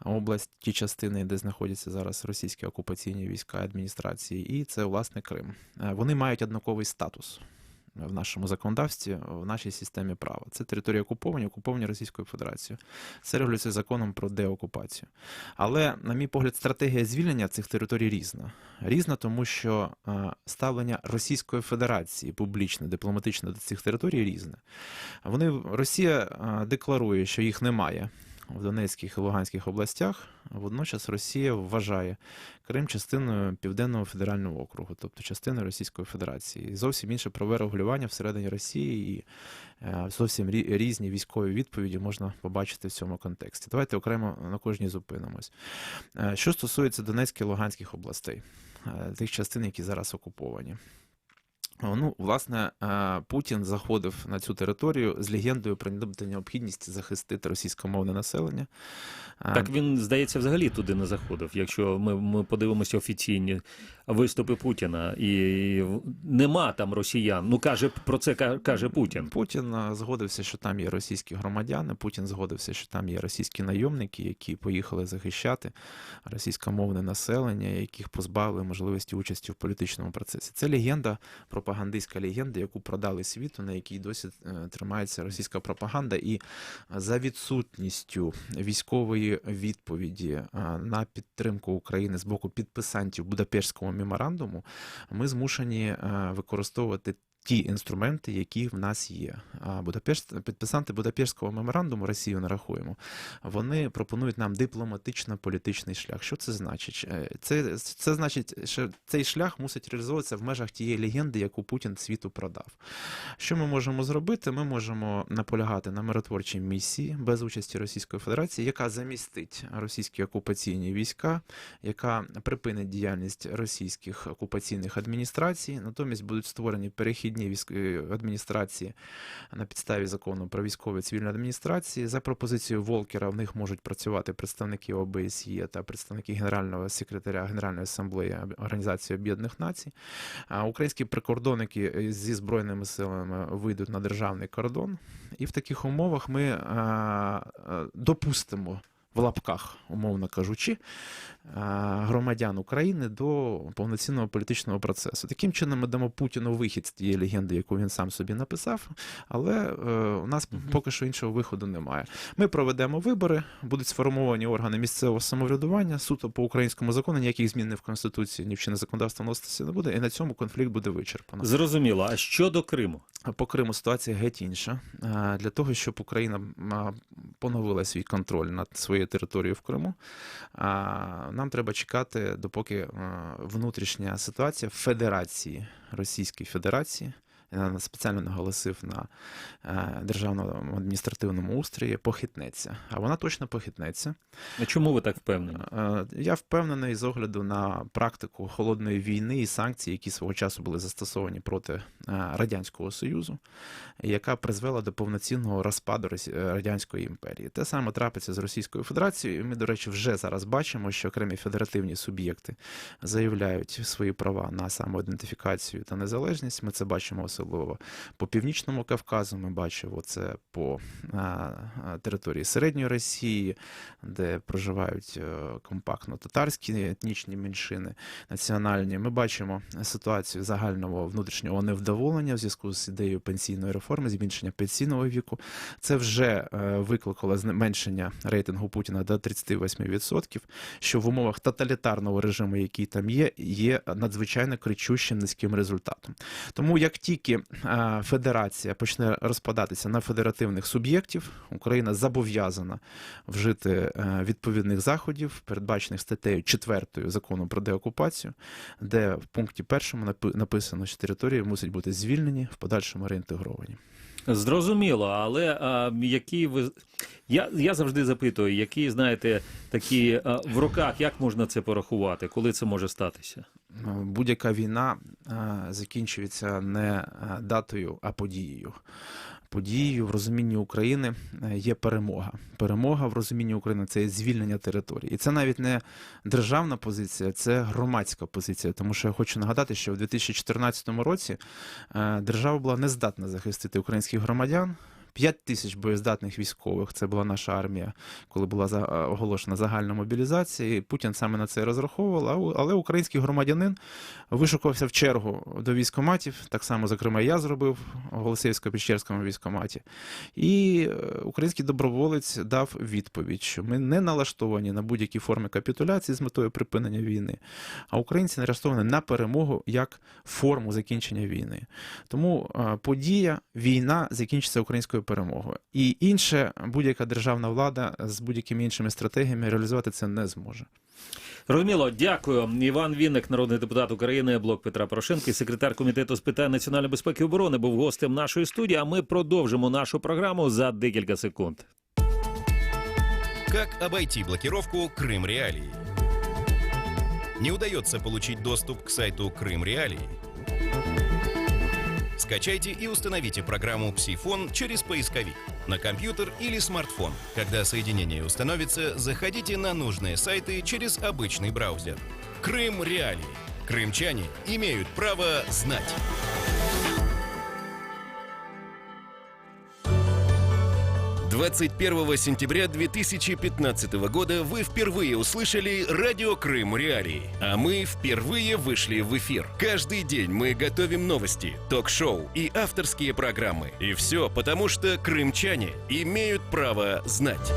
область, ті частини, де знаходяться зараз російські окупаційні війська адміністрації, і це, власне, Крим. Вони мають однаковий статус. в нашому законодавстві, в нашій системі права. Це території окуповані Російською Федерацією. Це регулюється законом про деокупацію. Але, на мій погляд, стратегія звільнення цих територій різна. Різна, тому що ставлення Російської Федерації публічне, дипломатичне до цих територій різне. Росія декларує, що їх немає в Донецьких і Луганських областях, водночас Росія вважає Крим частиною Південного федерального округу, тобто частиною Російської Федерації. І зовсім інше правове регулювання всередині Росії і зовсім різні військові відповіді можна побачити в цьому контексті. Давайте окремо на кожній зупинимось. Що стосується Донецьких і Луганських областей, тих частин, які зараз окуповані. Власне, Путін заходив на цю територію з легендою про необхідність захистити російськомовне населення. Так він, здається, взагалі туди не заходив, якщо ми подивимося офіційні виступи Путіна. І нема там росіян. Про це каже Путін. Путін згодився, що там є російські громадяни. Путін згодився, що там є російські найомники, які поїхали захищати російськомовне населення, яких позбавили можливості участі в політичному процесі. Це легенда, пропагандистська легенда, яку продали світу, на якій досі тримається російська пропаганда. І за відсутністю військової відповіді на підтримку України з боку підписантів Будапештського меморандуму ми змушені використовувати ті інструменти, які в нас є. Підписанти Будапештського меморандуму, Росію не рахуємо, вони пропонують нам дипломатично-політичний шлях. Що це значить? Це значить, що цей шлях мусить реалізовуватися в межах тієї легенди, яку Путін світу продав. Що ми можемо зробити? Ми можемо наполягати на миротворчій місії без участі Російської Федерації, яка замістить російські окупаційні війська, яка припинить діяльність російських окупаційних адміністрацій, натомість будуть створені перехідні військові адміністрації на підставі закону про військові цивільні адміністрації. За пропозицією Волкера в них можуть працювати представники ОБСЄ та представники Генерального секретаря Генеральної асамблеї Організації Об'єднаних Націй. Українські прикордонники зі Збройними силами вийдуть на державний кордон. І в таких умовах ми допустимо, в лапках, умовно кажучи, громадян України до повноцінного політичного процесу. Таким чином ми дамо Путіну вихід з тієї легенди, яку він сам собі написав, але у нас поки що іншого виходу немає. Ми проведемо вибори, будуть сформовані органи місцевого самоврядування, суто по українському закону, ніяких змін в Конституції, ні в чинне законодавство вноситися не буде, і на цьому конфлікт буде вичерпано. Зрозуміло. А щодо Криму? По Криму ситуація геть інша. Для того, щоб Україна поновила свій контроль над своєю територією в Криму, нам треба чекати, допоки внутрішня ситуація в Федерації, Російській Федерації, я спеціально наголосив на державному адміністративному устрої, похитнеться. А вона точно похитнеться. А чому ви так впевнені? Я впевнений з огляду на практику холодної війни і санкцій, які свого часу були застосовані проти Радянського Союзу, яка призвела до повноцінного розпаду Радянської імперії. Те саме трапиться з Російською Федерацією. І ми, до речі, вже зараз бачимо, що окремі федеративні суб'єкти заявляють свої права на самоідентифікацію та незалежність. Ми це бачимо особливо по Північному Кавказу, ми бачимо це по території Середньої Росії, де проживають компактно татарські етнічні меншини, національні. Ми бачимо ситуацію загального внутрішнього невдоволення в зв'язку з ідеєю пенсійної реформи, збільшення пенсійного віку. Це вже викликало зменшення рейтингу Путіна до 38%, що в умовах тоталітарного режиму, який там є надзвичайно кричущим низьким результатом. Тому як тільки федерація почне розпадатися на федеративних суб'єктів, Україна зобов'язана вжити відповідних заходів, передбачених статтею 4 закону про деокупацію, де в пункті 1 написано, що території мусять бути звільнені, в подальшому реінтегровані. Зрозуміло, але які ви... Я завжди запитую, які, знаєте, такі в роках, як можна це порахувати, коли це може статися? Будь-яка війна закінчується не датою, а подією. Подією в розумінні України є перемога. Перемога в розумінні України – це є звільнення території. І це навіть не державна позиція, це громадська позиція. Тому що я хочу нагадати, що в 2014 році держава була не здатна захистити українських громадян 5 тисяч боєздатних військових. Це була наша армія, коли була оголошена загальна мобілізація. Путін саме на це розраховував, але український громадянин вишукувався в чергу до військкоматів. Так само, зокрема, я зробив в Голосіївсько-Печерському військкоматі. І український доброволець дав відповідь, що ми не налаштовані на будь-які форми капітуляції з метою припинення війни, а українці налаштовані на перемогу як форму закінчення війни. Тому подія, війна закінчиться українською перемогою. І інше, будь-яка державна влада з будь-якими іншими стратегіями реалізувати це не зможе. Розуміло, дякую. Іван Вінник, народний депутат України, Блок Петра Порошенка, секретар Комітету з питань національної безпеки і оборони, був гостем нашої студії, а ми продовжимо нашу програму за декілька секунд. Как обойти блокировку Крым Реалии? Не удается получить доступ к сайту Крым Реалии? Скачайте и установите программу «Псифон» через поисковик на компьютер или смартфон. Когда соединение установится, заходите на нужные сайты через обычный браузер. Крым Реалии. Крымчане имеют право знать. 21 сентября 2015 года вы впервые услышали радио Крым Реалии, а мы впервые вышли в эфир. Каждый день мы готовим новости, ток-шоу и авторские программы. И все потому, что крымчане имеют право знать.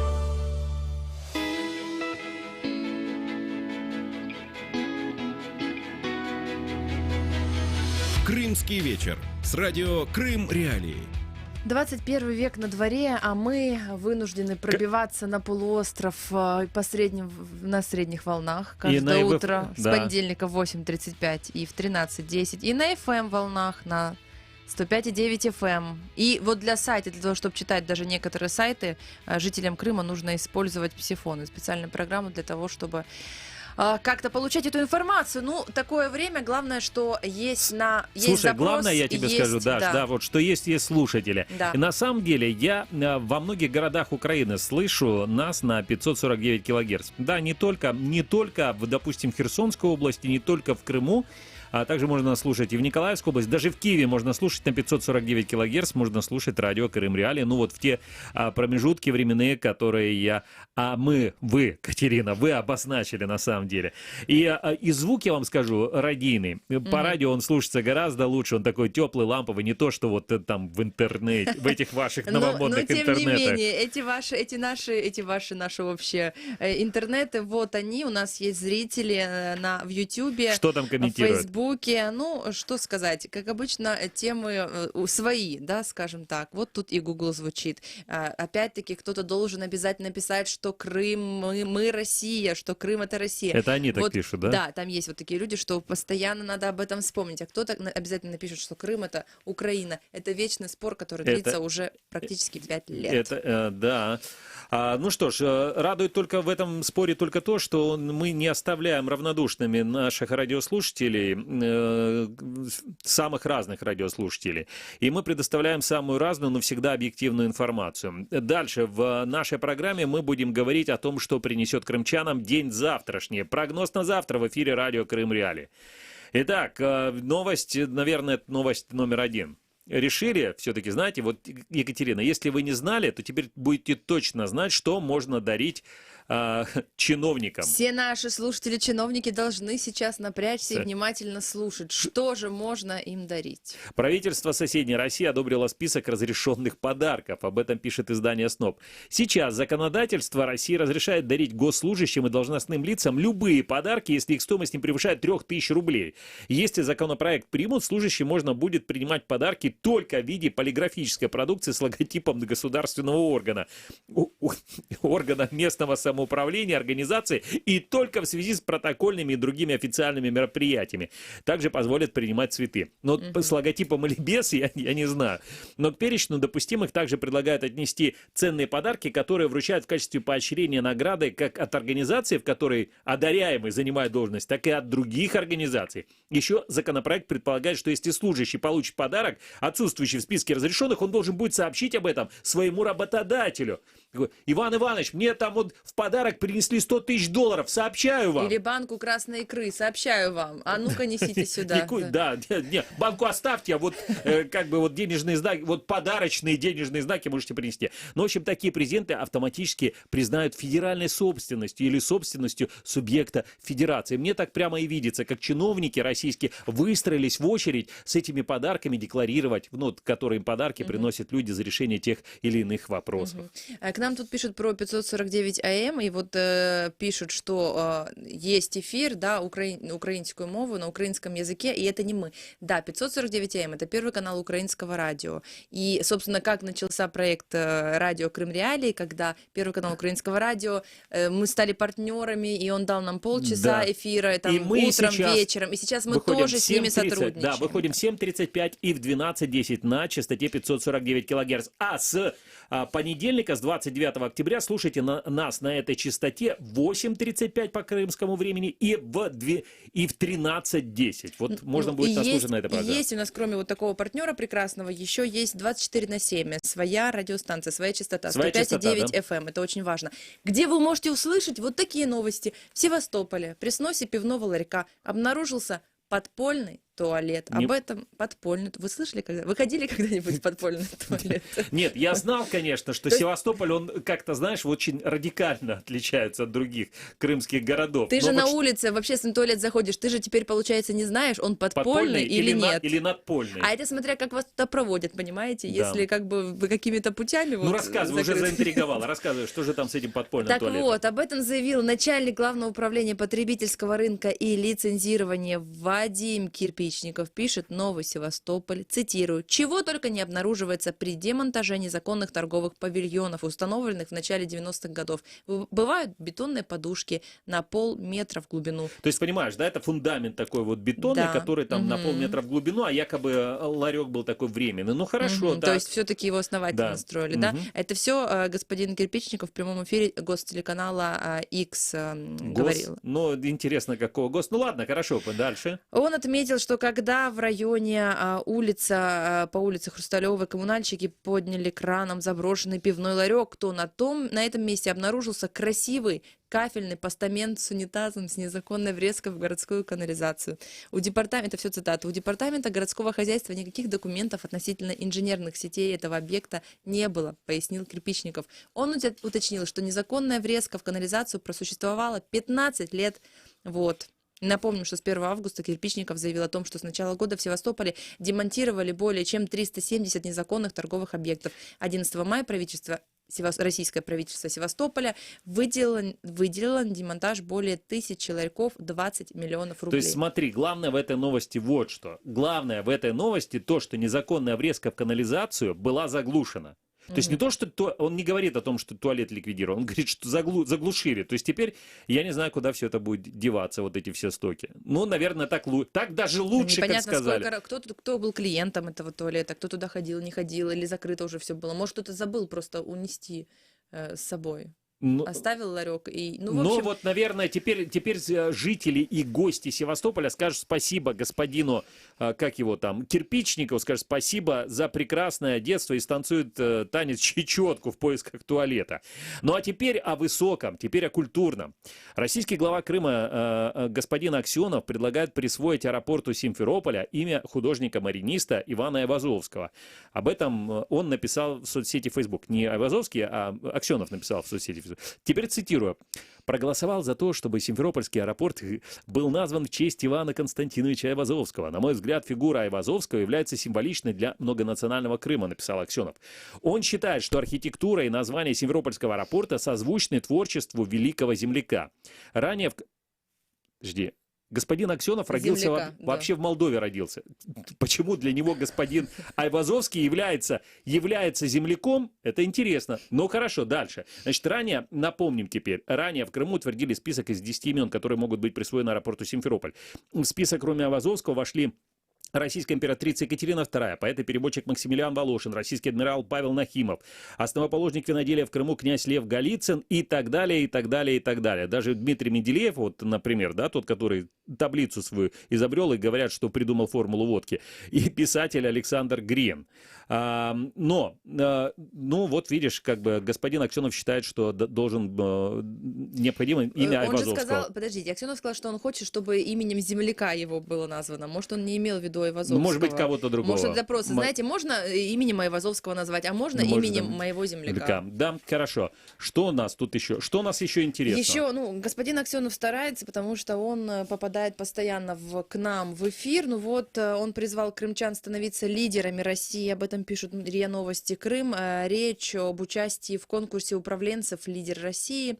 Крымский вечер с радио Крым Реалии. 21 век на дворе, а мы вынуждены пробиваться на полуостров на средних волнах каждое утро с понедельника в 8:35 и в 13:10, и на FM-волнах на 105,9 FM. И вот для сайта, для того, чтобы читать даже некоторые сайты, жителям Крыма нужно использовать псифон, специальную программу для того, чтобы как-то получать эту информацию. Ну, такое время, главное, что есть Слушай, запрос, главное, я тебе скажу, Даш, вот что есть слушатели. Да. И на самом деле я во многих городах Украины слышу нас на 549 килогерц. Да, не только допустим, в Херсонской области, не только в Крыму, а также можно слушать и в Николаевской области, даже в Киеве можно слушать на 549 килогерц, можно слушать радио Крым Реалии. Ну вот в те промежутки временные, которые вы, Катерина, вы обозначили на самом деле. И звук, я вам скажу, радийный. По радио он слушается гораздо лучше, он такой теплый, ламповый, не то, что вот там в интернете, в этих ваших новомодных интернетах. Но тем не менее, эти ваши вообще интернеты, вот они, у нас есть зрители в Ютубе, что там комментируют? В Фейсбуке. Ну, что сказать, как обычно, темы свои, да, скажем так. Вот тут и Google звучит. Опять-таки, кто-то должен обязательно писать, что Крым, мы Россия, что Крым — это Россия. Это они так пишут, да? Да, там есть вот такие люди, что постоянно надо об этом вспомнить. А кто-то обязательно напишет, что Крым — это Украина. Это вечный спор, который длится уже практически 5 лет. Да. Ну что ж, радует только в этом споре только то, что мы не оставляем равнодушными наших радиослушателей, самых разных радиослушателей. И мы предоставляем самую разную, но всегда объективную информацию. Дальше в нашей программе мы будем говорить о том, что принесет крымчанам день завтрашний. Прогноз на завтра в эфире радио Крым Реалии. Итак, новость, наверное, это новость номер 1. Решили, все-таки, знаете, вот, Екатерина, если вы не знали, то теперь будете точно знать, что можно дарить чиновникам. Все наши слушатели-чиновники должны сейчас напрячься и внимательно слушать, что же можно им дарить. Правительство соседней России одобрило список разрешенных подарков. Об этом пишет издание СНОП. Сейчас законодательство России разрешает дарить госслужащим и должностным лицам любые подарки, если их стоимость не превышает 3000 рублей. Если законопроект примут, служащим можно будет принимать подарки только в виде полиграфической продукции с логотипом государственного органа, органа местного самоуправления, организации и только в связи с протокольными и другими официальными мероприятиями. Также позволят принимать цветы. Но с логотипом или без, я не знаю. Но к перечню допустимых также предлагают отнести ценные подарки, которые вручают в качестве поощрения награды как от организации, в которой одаряемый занимает должность, так и от других организаций. Еще законопроект предполагает, что если служащий получит подарок, отсутствующий в списке разрешенных, он должен будет сообщить об этом своему работодателю. говорю: Иван Иванович, мне там вот в подарок принесли $100 000, сообщаю вам. Или банку красной икры, сообщаю вам. А ну-ка несите сюда. Да, не, банку оставьте, а вот как бы вот денежные знаки, вот подарочные денежные знаки можете принести. Ну, в общем, такие презенты автоматически признают федеральной собственностью или собственностью субъекта федерации. Мне так прямо и видится, как чиновники российские выстроились в очередь с этими подарками декларировать, ну, которые им подарки приносят люди за решение тех или иных вопросов. К нам тут пишут про 549 АМ, и вот пишут, что есть эфир, да, украинскую мову на украинском языке, и это не мы. Да, 549 АМ — это первый канал украинского радио. И, собственно, как начался проект радио Крым Реалии, когда первый канал украинского радио, мы стали партнерами, и он дал нам полчаса эфира, там, утром, вечером, и сейчас мы тоже с ними сотрудничаем. Да, выходим в 7:35 и в 12:10 на частоте 549 килогерц. А с понедельника, с 29 октября, слушайте нас на этой частоте в 8:35 по крымскому времени и в 13:10. Вот можно будет нас слушать на этой программе. Есть у нас, кроме вот такого партнера прекрасного, еще есть 24/7, своя радиостанция, своя частота, 105,9 FM, это очень важно. Где вы можете услышать вот такие новости. В Севастополе при сносе пивного ларька обнаружился подпольный туалет. Об этом подпольный. Вы слышали когда? Вы ходили когда-нибудь в подпольный туалет? Нет, я знал, конечно, что Севастополь, он как-то, знаешь, очень радикально отличается от других крымских городов. Ты же на улице в общественный туалет заходишь, ты же теперь, получается, не знаешь, он подпольный или нет. Или надпольный. А это смотря как вас туда проводят, понимаете? Если как бы вы какими-то путями... Ну, рассказывай, уже заинтриговала. Рассказывай, что же там с этим подпольным туалетом. Так вот, об этом заявил начальник Главного управления потребительского рынка и лицензирования Вадим Кирпичников. Пишет Новый Севастополь, цитирую: «Чего только не обнаруживается при демонтаже незаконных торговых павильонов, установленных в начале 90-х годов. Бывают бетонные подушки на полметра в глубину». То есть, понимаешь, да, это фундамент такой вот бетонный, который там на полметра в глубину, а якобы ларек был такой временный. Ну, хорошо, да. То есть, все-таки его основательно строили, да? Это все господин Кирпичников в прямом эфире гостелеканала X говорил. Ну, интересно, какого ГОС. Ну, ладно, хорошо, дальше. Он отметил, что когда в районе по улице Хрусталёвой коммунальщики подняли краном заброшенный пивной ларек, то на этом месте обнаружился красивый кафельный постамент с унитазом с незаконной врезкой в городскую канализацию. У департамента, все цитата, у департамента городского хозяйства никаких документов относительно инженерных сетей этого объекта не было, пояснил Кирпичников. Он уточнил, что незаконная врезка в канализацию просуществовала 15 лет. Вот. Напомним, что с 1 августа Кирпичников заявил о том, что с начала года в Севастополе демонтировали более чем 370 незаконных торговых объектов. 11 мая российское правительство Севастополя выделило на демонтаж более 1000 ларьков, 20 миллионов рублей. То есть смотри, главное в этой новости вот что. Главное в этой новости то, что незаконная врезка в канализацию была заглушена. То есть не то, что он не говорит о том, что туалет ликвидирован, он говорит, что заглушили. То есть теперь я не знаю, куда все это будет деваться, вот эти все стоки. Ну, наверное, так даже лучше, как сказали. Непонятно, кто был клиентом этого туалета, кто туда ходил, не ходил, или закрыто уже все было. Может, кто-то забыл просто унести с собой. Оставил ларек и... Вот, наверное, теперь жители и гости Севастополя скажут спасибо господину, как его там, Кирпичникову, скажут спасибо за прекрасное детство и станцуют танец чечетку в поисках туалета. Ну а теперь о высоком, теперь о культурном. Российский глава Крыма господин Аксенов предлагает присвоить аэропорту Симферополя имя художника-мариниста Ивана Айвазовского. Об этом он написал в соцсети Facebook. Не Айвазовский, а Аксенов написал в соцсети Facebook. Теперь цитирую. «Проголосовал за то, чтобы Симферопольский аэропорт был назван в честь Ивана Константиновича Айвазовского. На мой взгляд, фигура Айвазовского является символичной для многонационального Крыма», написал Аксенов. Он считает, что архитектура и название Симферопольского аэропорта созвучны творчеству великого земляка. Ранее господин Аксенов родился вообще в Молдове родился. Почему для него господин Айвазовский является земляком? Это интересно. Но хорошо, дальше. Значит, напомним теперь, ранее в Крыму утвердили список из 10 имен, которые могут быть присвоены аэропорту Симферополь. В список, кроме Айвазовского, вошли российская императрица Екатерина II, поэт и переводчик Максимилиан Волошин, российский адмирал Павел Нахимов, основоположник виноделия в Крыму князь Лев Голицын и так далее, и так далее, и так далее. Даже Дмитрий Менделеев, вот, например, да, тот, который таблицу свою изобрел и говорят, что придумал формулу водки, и писатель Александр Грен. Но, ну вот видишь, как бы господин Аксенов считает, что должен необходимо имя Он же Айвазовского. сказал, подождите, Аксенов сказал, что он хочет, чтобы именем земляка его было названо. Может, он не имел в виду Айвазовского. Может быть, кого-то другого. Может, это просто, знаете, можно именем Айвазовского назвать, а можно именем моего земляка. Да, хорошо. Что у нас тут еще? Что у нас еще интересно? Еще, ну, господин Аксенов старается, потому что он попадает постоянно к нам в эфир. Ну вот, он призвал крымчан становиться лидерами России. Об этом пишут РИА Новости Крым. Речь об участии в конкурсе управленцев «Лидер России».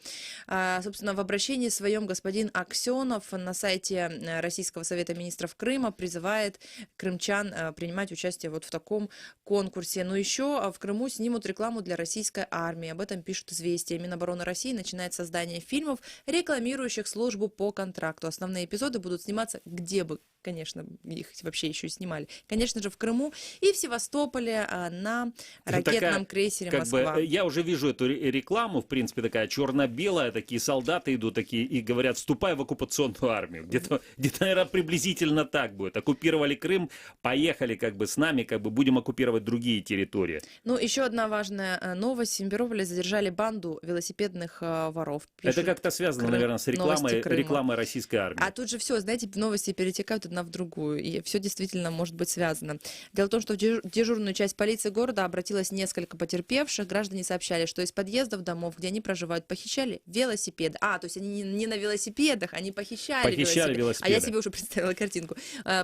Собственно, в обращении своем господин Аксенов на сайте Российского совета министров Крыма призывает крымчан принимать участие вот в таком конкурсе. Но еще в Крыму снимут рекламу для российской армии. Об этом пишут «Известия». Минобороны России начинает создание фильмов, рекламирующих службу по контракту. Основные эпизоды будут сниматься где бы, конечно, их вообще еще и снимали. Конечно же, в Крыму и в Севастополе на ракетном крейсере «Москва». Я уже вижу эту рекламу, в принципе, такая черно-белая, такие солдаты идут такие и говорят: вступай в оккупационную армию. Где-то, наверное, приблизительно так будет. Оккупировали Крым, поехали как бы с нами, как бы будем оккупировать другие территории. Ну, еще одна важная новость. В Симферополе задержали банду велосипедных воров. Это как-то связано, наверное, с рекламой российской армии. А тут же все, знаете, новости перетекают одна в другую, и все действительно может быть связано. Дело в том, что в дежурную часть полиции города обратилось несколько потерпевших. Граждане сообщали, что из подъездов домов, где они проживают, похищали велосипеды. То есть они не на велосипедах, они похищали велосипеды. А я себе уже представила картинку.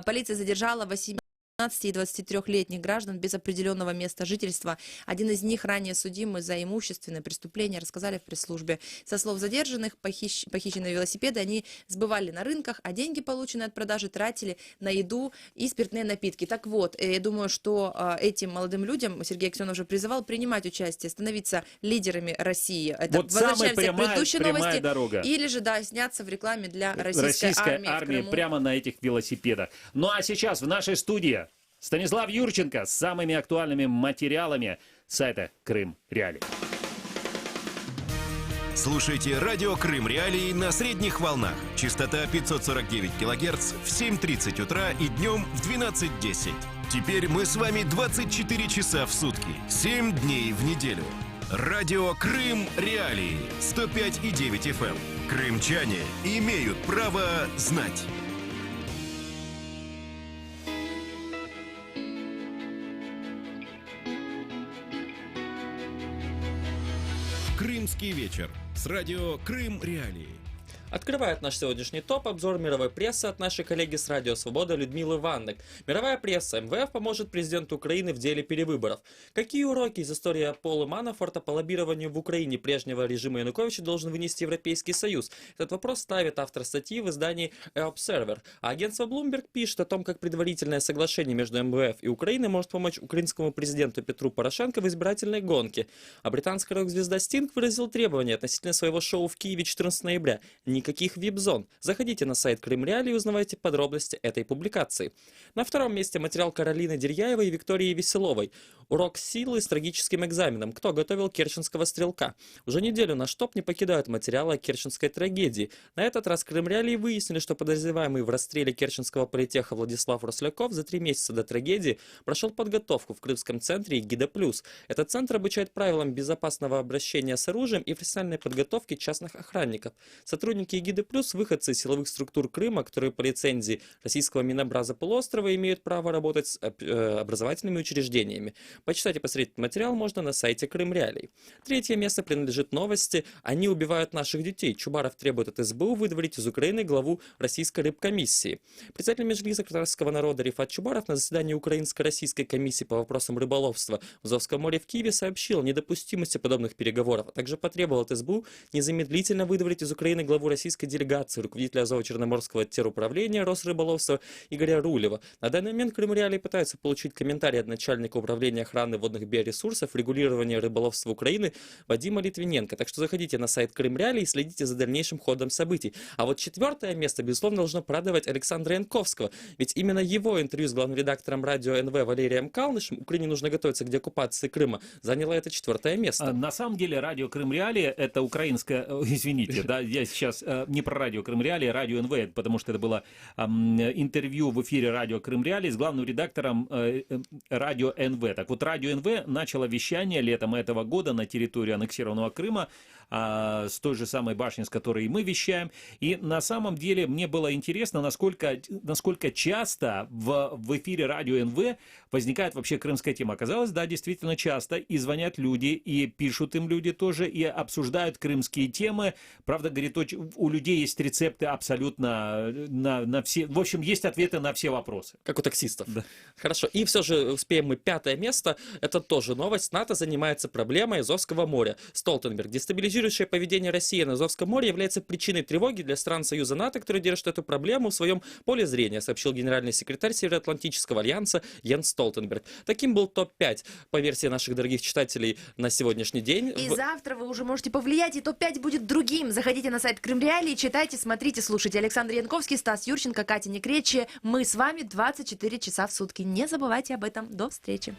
Полиция задержала 18 и 23-летних граждан без определенного места жительства. Один из них ранее судимый за имущественное преступление, рассказали в пресс-службе. Со слов задержанных, похищенные велосипеды они сбывали на рынках, а деньги, полученные от продажи, тратили на еду и спиртные напитки. Так вот, я думаю, что этим молодым людям Сергей Аксенов уже призывал принимать участие, становиться лидерами России. Это вот самая прямая новости, дорога. Или же, да, сняться в рекламе для российской армии прямо на этих велосипедах. Ну а сейчас в нашей студии Станислав Юрченко с самыми актуальными материалами сайта Крым Реалии. Слушайте радио Крым Реалии на средних волнах. Частота 549 кГц в 7:30 утра и днем в 12:10. Теперь мы с вами 24 часа в сутки, 7 дней в неделю. Радио Крым Реалии 105,9 FM. Крымчане имеют право знать. Крымский вечер с радио Крым Реалии. Открывает наш сегодняшний топ-обзор мировой прессы от нашей коллеги с Радио Свобода Людмилы Ваннек. Мировая пресса. МВФ поможет президенту Украины в деле перевыборов. Какие уроки из истории Пола Манафорта по лоббированию в Украине прежнего режима Януковича должен вынести Европейский Союз? Этот вопрос ставит автор статьи в издании Observer. А агентство Bloomberg пишет о том, как предварительное соглашение между МВФ и Украиной может помочь украинскому президенту Петру Порошенко в избирательной гонке. А британская рок-звезда Стинг выразил требования относительно своего шоу в Киеве 14 ноября. Никаких вип-зон. Заходите на сайт Крым Реалии и узнавайте подробности этой публикации. На втором месте материал Каролины Дерьяевой и Виктории Веселовой. Урок силы с трагическим экзаменом. Кто готовил керченского стрелка? Уже неделю наш топ не покидают материалы о керченской трагедии. На этот раз Крым Реалии выяснили, что подозреваемый в расстреле керченского политеха Владислав Росляков за 3 месяца до трагедии прошел подготовку в Крымском центре эгида Плюс. Этот центр обучает правилам безопасного обращения с оружием и профессиональной подготовки частных охранников. Сотрудники эгиды Плюс — выходцы из силовых структур Крыма, которые по лицензии российского Минобраза полуострова имеют право работать с образовательными учреждениями. Почитать и посмотреть материал можно на сайте Крым Реалий. Третье место принадлежит новости «Они убивают наших детей». Чубаров требует от СБУ выдворить из Украины главу Российской рыбкомиссии. Председатель Меджлиса татарского народа Рифат Чубаров на заседании Украинско-российской комиссии по вопросам рыболовства в Азовском море в Киеве сообщил о недопустимости подобных переговоров, а также потребовал от СБУ незамедлительно выдворить из Украины главу российской делегации, руководителя Азово-Черноморского теруправления Росрыболовства Игоря Рулева. На данный момент Крым Реалии пытается получить комментарий от начальника управления охраны водных биоресурсов, регулирования рыболовства Украины Вадима Литвиненко. Так что заходите на сайт Крым Реалии и следите за дальнейшим ходом событий. А вот 4-е место, безусловно, должно порадовать Александра Янковского. Ведь именно его интервью с главным редактором радио НВ Валерием Калнышем «Украине нужно готовиться к деоккупации Крыма» заняло это 4-е место. На самом деле радио Крым Реалии — это украинское... Извините, да, я сейчас не про радио Крым Реалии, радио НВ, потому что это было интервью в эфире радио Крым Реалии с главным редактором радио НВ. Так вот, вот радио НВ начало вещание летом этого года на территории аннексированного Крыма, с той же самой башни, с которой и мы вещаем. И на самом деле мне было интересно, насколько часто в эфире радио НВ возникает вообще крымская тема. Оказалось, да, действительно часто. И звонят люди, и пишут им люди тоже, и обсуждают крымские темы. Правда, говорит, у людей есть рецепты абсолютно на все... В общем, есть ответы на все вопросы. Как у таксистов. Да. Хорошо. И все же успеем мы 5-е место. Это тоже новость. НАТО занимается проблемой Азовского моря. Столтенберг. Дестабилизирующее поведение России на Азовском море является причиной тревоги для стран Союза НАТО, которые держат эту проблему в своем поле зрения, сообщил генеральный секретарь Североатлантического альянса Йенс Столтенберг. Таким был топ-5 по версии наших дорогих читателей на сегодняшний день. И завтра вы уже можете повлиять, и топ-5 будет другим. Заходите на сайт Крым Реалии, читайте, смотрите, слушайте. Александр Янковский, Стас Юрченко, Катя Некречи. Мы с вами 24 часа в сутки. Не забывайте об этом. До встречи.